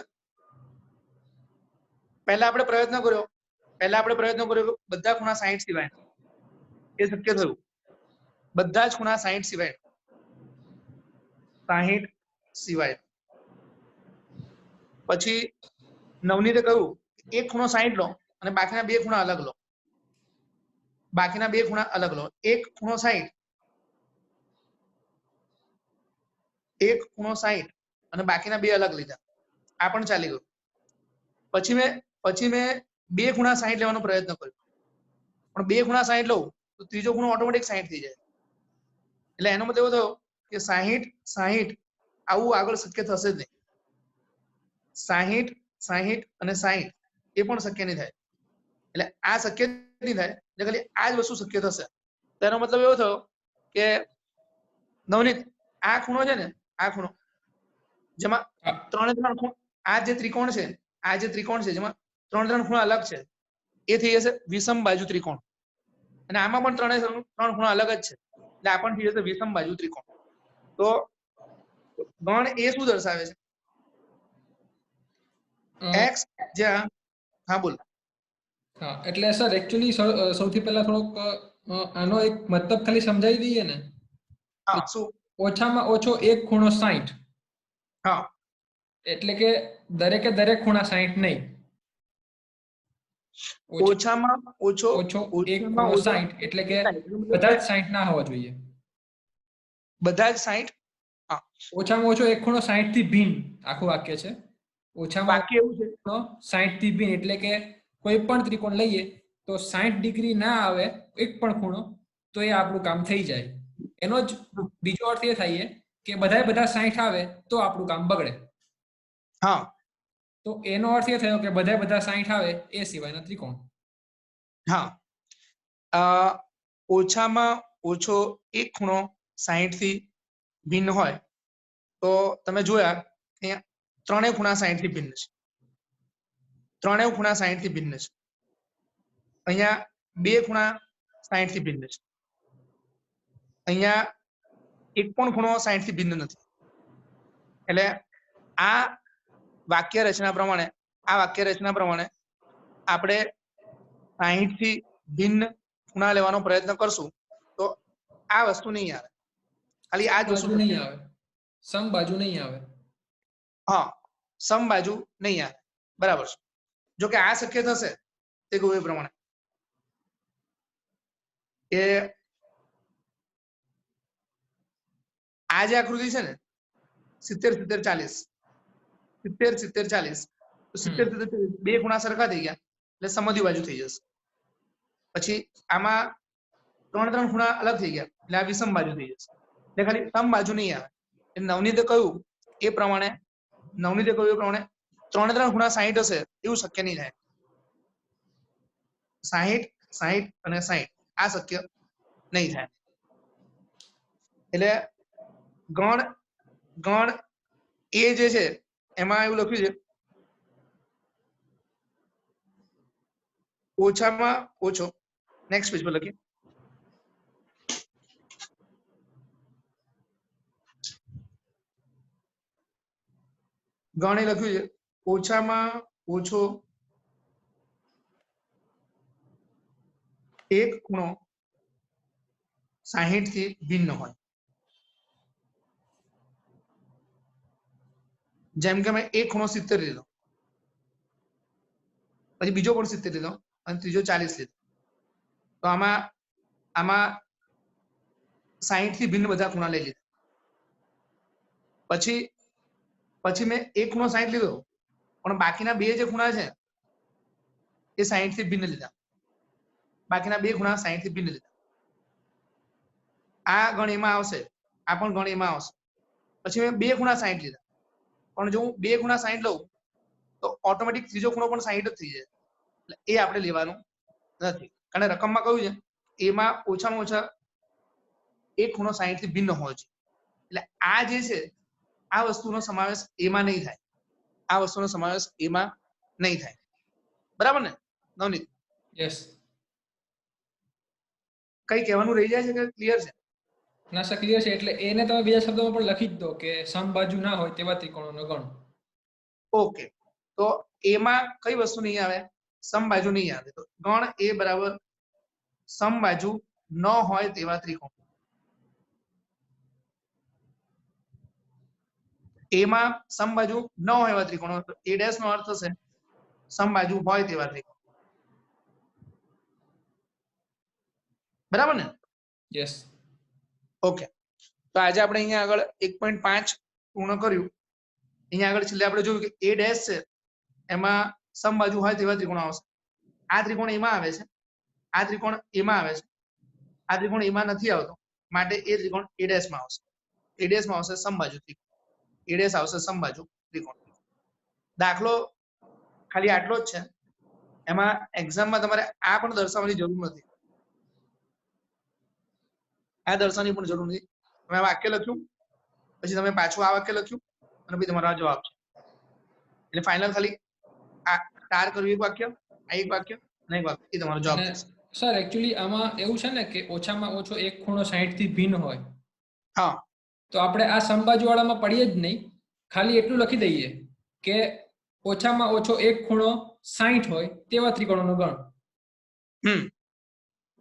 Speaker 1: પહેલા આપણે પ્રયત્ન કર્યો કે બધા ખૂણા 60 સિવાય એ શક્ય થયું. બધા જ ખૂણા 60 સિવાય પછી નવનીતે કહ્યું એક ખૂણો 60 લો અને બાકીના બે ખૂણા અલગ લો. એક ખૂણો 60 અને બાકીના બે અલગ લીધા. આ પણ ચાલી ગયું. પછી મેં બે ખૂણા 60 લેવાનો પ્રયત્ન કર્યો, પણ બે ખૂણા 60 લઉં તો ત્રીજો ખૂણો ઓટોમેટિક 60 થઈ જાય. એટલે એનો મતલબ એવો થયો કે 60 આવું આગળ શક્ય થશે જ નહીં. 60 અને 60 એ પણ શક્ય નહીં થાય. એટલે આ શક્ય નહીં થાય એટલે ખાલી આ જ વસ્તુ શક્ય થશે. તેનો મતલબ એવો થયો કે નવનીત આ ખૂણો છે ને, આ ખૂણો જેમાં 3 ખૂણો, આ જે ત્રિકોણ છે જેમાં 3 ખૂણા અલગ છે એ થઈ જશે વિષમ બાજુ ત્રિકોણ. અને આમાં પણ 3 ખૂણા અલગ જ છે એટલે આ પણ થઈ જશે વિષમ બાજુ ત્રિકોણ. તો ગણ એ શું દર્શાવે છે? x જ્યાં, હા બોલ.
Speaker 2: હા, એટલે સર એકચ્યુઅલી સૌથી પહેલા થોડોક આનો એક મતલબ ખાલી સમજાવી દઈએ ને.
Speaker 1: હા, શું?
Speaker 2: ઓછામાં ઓછો એક ખૂણો 60.
Speaker 1: હા,
Speaker 2: એટલે કે દરેકે દરેક ખૂણા 60 નહીં.
Speaker 1: ઓછામાં ઓછો
Speaker 2: એક ખૂણો 60 એટલે કે બધા જ 60 ના હોવા જોઈએ.
Speaker 1: બધા જ 60. હા,
Speaker 2: ઓછામાં ઓછો એક ખૂણો 60 થી ભિન્ન આખું વાક્ય છે. ઓછામાં
Speaker 1: વાક્ય એવું છે
Speaker 2: 60 થી ભિન્ન એટલે કે કોઈ પણ ત્રિકોણ લઈએ તો 60 ડિગ્રી ના આવે એક પણ ખૂણો તો એ આપણું કામ થઈ જાય. એનો જ બીજો અર્થ એ થાય કે બધા 60 આવે તો આપણું કામ બગડે.
Speaker 1: હા,
Speaker 2: તો એનો અર્થ એ થયો કે બધા 60 આવે એ સિવાયના ત્રિકોણ.
Speaker 1: હા, ઓછામાં ઓછો એક ખૂણો 60 થી ભિન્ન હોય તો તમે જોયા અહીંયા ત્રણેય ખૂણા 60 થી ભિન્ન છે. અહીંયા બે ખૂણા 60 થી ભિન્ન છે. અહીંયા એક પણ ખૂણો 60 થી ભિન્ન નથી. એટલે આ વાક્ય રચના પ્રમાણે આપણે 60 થી ભિન્ન ખૂણા લેવાનો પ્રયત્ન કરશું તો આ વસ્તુ નહીં આવે. ખાલી આ જ વસ્તુ
Speaker 2: નહીં આવે, સમબાજુ નહીં આવે.
Speaker 1: હા, સમબાજુ નહીં આવે, બરાબર છે. જો કે આ શક્ય થશે તે કહ્યું એ પ્રમાણે કે આ જે આકૃતિ છે ને 70 70 40 તો 70 બે ખૂણા સરખા થઈ ગયા એટલે સમદ્વિ બાજુ થઈ જશે. પછી આમાં 3 ખૂણા અલગ થઈ ગયા એટલે આ વિષમ બાજુ થઈ જશે. એટલે ખાલી સમ બાજુ નહીં આવે. નવનીતે કહ્યું એ પ્રમાણે નવનીતે કહ્યું એ પ્રમાણે 3 3 ખૂણા 60 હશે એવું શક્ય નહીં થાય. 60 60 અને 60 આ શક્ય નહીં થાય. એટલે ગણ એ જે છે એમાં એવું લખ્યું છે ઓછામાં ઓછો, નેક્સ્ટ પેજ પર લખીએ, ગણ એ લખ્યું છે ઓછામાં ઓછો એક ખૂણો 60 થી ભિન્ન હોય. જેમ કે મેં એક ખૂણો 70 લીધો, પછી બીજો પણ 70 લીધો અને ત્રીજો 40 લીધો, તો આમાં 60 થી ભિન્ન બધા ખૂણા લઈ લીધા. પછી મેં એક ખૂણો 60 લીધો પણ બાકીના બે જે ખૂણા છે એ 60 થી ભિન્ન લીધા. બાકીના બે ખૂણા 60 થી ભિન્ન લીધા. આ ગણ એમાં આવશે, આ પણ ગણ એમાં આવશે. પછી મેં બે ખૂણા 60 લીધા, પણ જો હું બે ખૂણા 60 લઉં તો ઓટોમેટિક ત્રીજો ખૂણો પણ 60 જ થઈ જાય. એટલે એ આપણે લેવાનું નથી, કારણ રકમમાં કહ્યું છે એમાં ઓછામાં ઓછા એક ખૂણો 60 થી ભિન્ન હોય છે. એટલે આ જે છે આ વસ્તુનો સમાવેશ એમાં નહીં થાય. આ વસ્તુનો સમાવેશ એમાં નહીં થાય. બરાબર ને નવનીત?
Speaker 2: યસ.
Speaker 1: કઈ કહેવાનું રહી જાય છે કે ક્લિયર છે?
Speaker 2: ના સર ક્લિયર છે. એટલે એને તમે બીજા શબ્દોમાં પણ લખી જ દો કે સમબાજુ ના હોય તેવા ત્રિકોણોનો ગણ.
Speaker 1: ઓકે, તો એમાં કઈ વસ્તુ નહીં આવે? સમબાજુ નહીં આવે. તો ગણ એ બરાબર સમબાજુ ન હોય તેવા ત્રિકોણ. એમાં સમબાજુ ન હોય એવા ત્રિકોણો, એ ડેશ નો અર્થ થશે સમબાજુ હોય તેવા ત્રિકોણ. બરાબર ને?
Speaker 2: યસ.
Speaker 1: ઓકે, તો આજે આપણે અહીંયા આગળ 1.5 પૂર્ણ કર્યું. અહીંયા આગળ છેલ્લે આપણે જોયું કે એ ડેશ છે એમાં સમબાજુ હોય તેવા ત્રિકોણ આવશે. આ ત્રિકોણ એમાં આવે છે, આ ત્રિકોણ એમાં આવે છે, આ ત્રિકોણ એમાં નથી આવતો, માટે એ ત્રિકોણ એ ડેશ માં આવશે. એ ડેશ માં આવશે સમબાજુ ત્રિકોણ. એ ડેશ આવશે સમબાજુ ત્રિકોણ. દાખલો ખાલી આટલો જ છે. એમાં એક્ઝામમાં તમારે આ પણ દર્શાવવાની જરૂર નથી, આ દર્શાવવાની પણ જરૂર નથી. તમે વાક્ય લખ્યું, પછી તમે પાછું આ વાક્ય લખ્યું અને પછી તમારો આ જવાબ છે. એટલે ફાઇનલ ખાલી આ ટાર કર્યું એક વાક્ય, આ એક વાક્ય અને એક વાક્ય, એ તમારો જવાબ થશે.
Speaker 2: સર એકચ્યુઅલી આમાં એવું છે ને કે ઓછામાં ઓછો એક ખૂણો 60 થી ભિન્ન હોય.
Speaker 1: હા,
Speaker 2: તો આપણે આ સમબાજુ વાળામાં પડીએ જ નહીં, ખાલી એટલું લખી દઈએ કે ઓછામાં ઓછો એક ખૂણો 60 હોય તેવા ત્રિકોણોનો ગણ.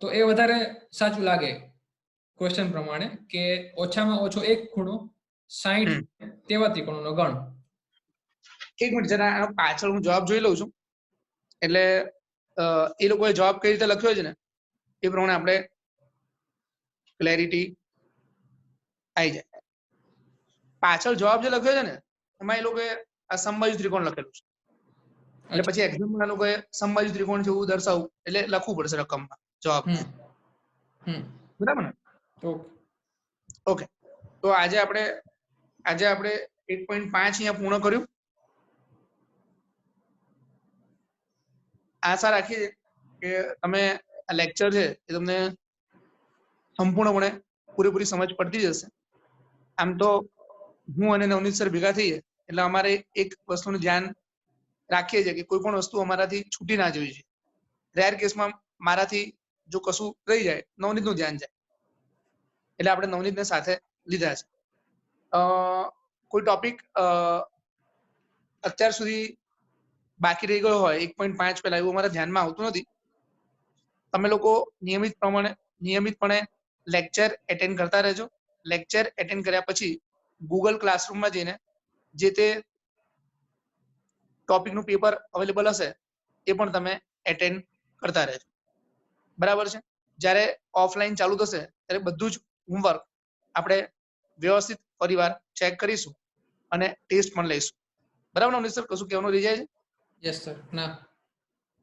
Speaker 2: તો એ વધારે સાચું લાગે ક્વેશ્ચન પ્રમાણે કે ઓછામાં ઓછો એક ખૂણો 60 તેવા ત્રિકોણોનો ગણ.
Speaker 1: એક મિનિટ જરા આનો પાછળ હું જવાબ જોઈ લઉં છું. એટલે એ લોકોએ જવાબ કઈ રીતે લખ્યો છે ને એ પ્રમાણે આપણે ક્લેરિટી આવી જાય. પાછળ જવાબ જે લખ્યો છે ને એમાં એ લોકોએ આ સમબાજુ ત્રિકોણ લખેલું છે. એટલે પછી એક્ઝામમાં એ લોકોએ સમબાજુ ત્રિકોણ છે એવું દર્શાવવું એટલે લખવું પડશે રકમમાં જવાબ. બરાબર ને? ઓકે, તો આજે આપણે 1.5 અહીંયા પૂર્ણ કર્યું. આશા રાખીએ કે તમે આ લેક્ચર છે એ તમને સંપૂર્ણપણે પૂરેપૂરી સમજ પડતી જશે. આમ તો હું અને નવનીત સર ભેગા થઈએ એટલે અમારે એક વસ્તુનું ધ્યાન રાખીએ છીએ કે કોઈ પણ વસ્તુ અમારાથી છૂટી ના જવી જોઈએ. રેર કેસમાં મારાથી જો કશું રહી જાય નવનીતનું ધ્યાન જાય, એટલે આપણે નવનીતને સાથે લીધા છે. કોઈ ટોપિક અત્યાર સુધી બાકી રહી ગયો હોય 1.5 પહેલા એવું અમારા ધ્યાનમાં આવતું નથી. તમે લોકો નિયમિતપણે લેક્ચર એટેન્ડ કરતા રહેજો. લેક્ચર એટેન્ડ કર્યા પછી ગૂગલ ક્લાસરૂમમાં જઈને જે તે ટોપિકનું પેપર અવેલેબલ હશે એ પણ તમે એટેન્ડ કરતા રહેજો. બરાબર છે? જ્યારે ઓફલાઈન ચાલુ થશે ત્યારે બધું જ હોમવર્ક આપણે વ્યવસ્થિત ફરીવાર ચેક કરીશું અને ટેસ્ટ પણ લઈશું. બરાબર ને સર? કશું કહેવાનું રહી જાય છે?
Speaker 2: Yes sir. ના.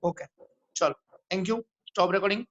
Speaker 1: ઓકે, ચલો, થેન્ક યુ. Stop recording.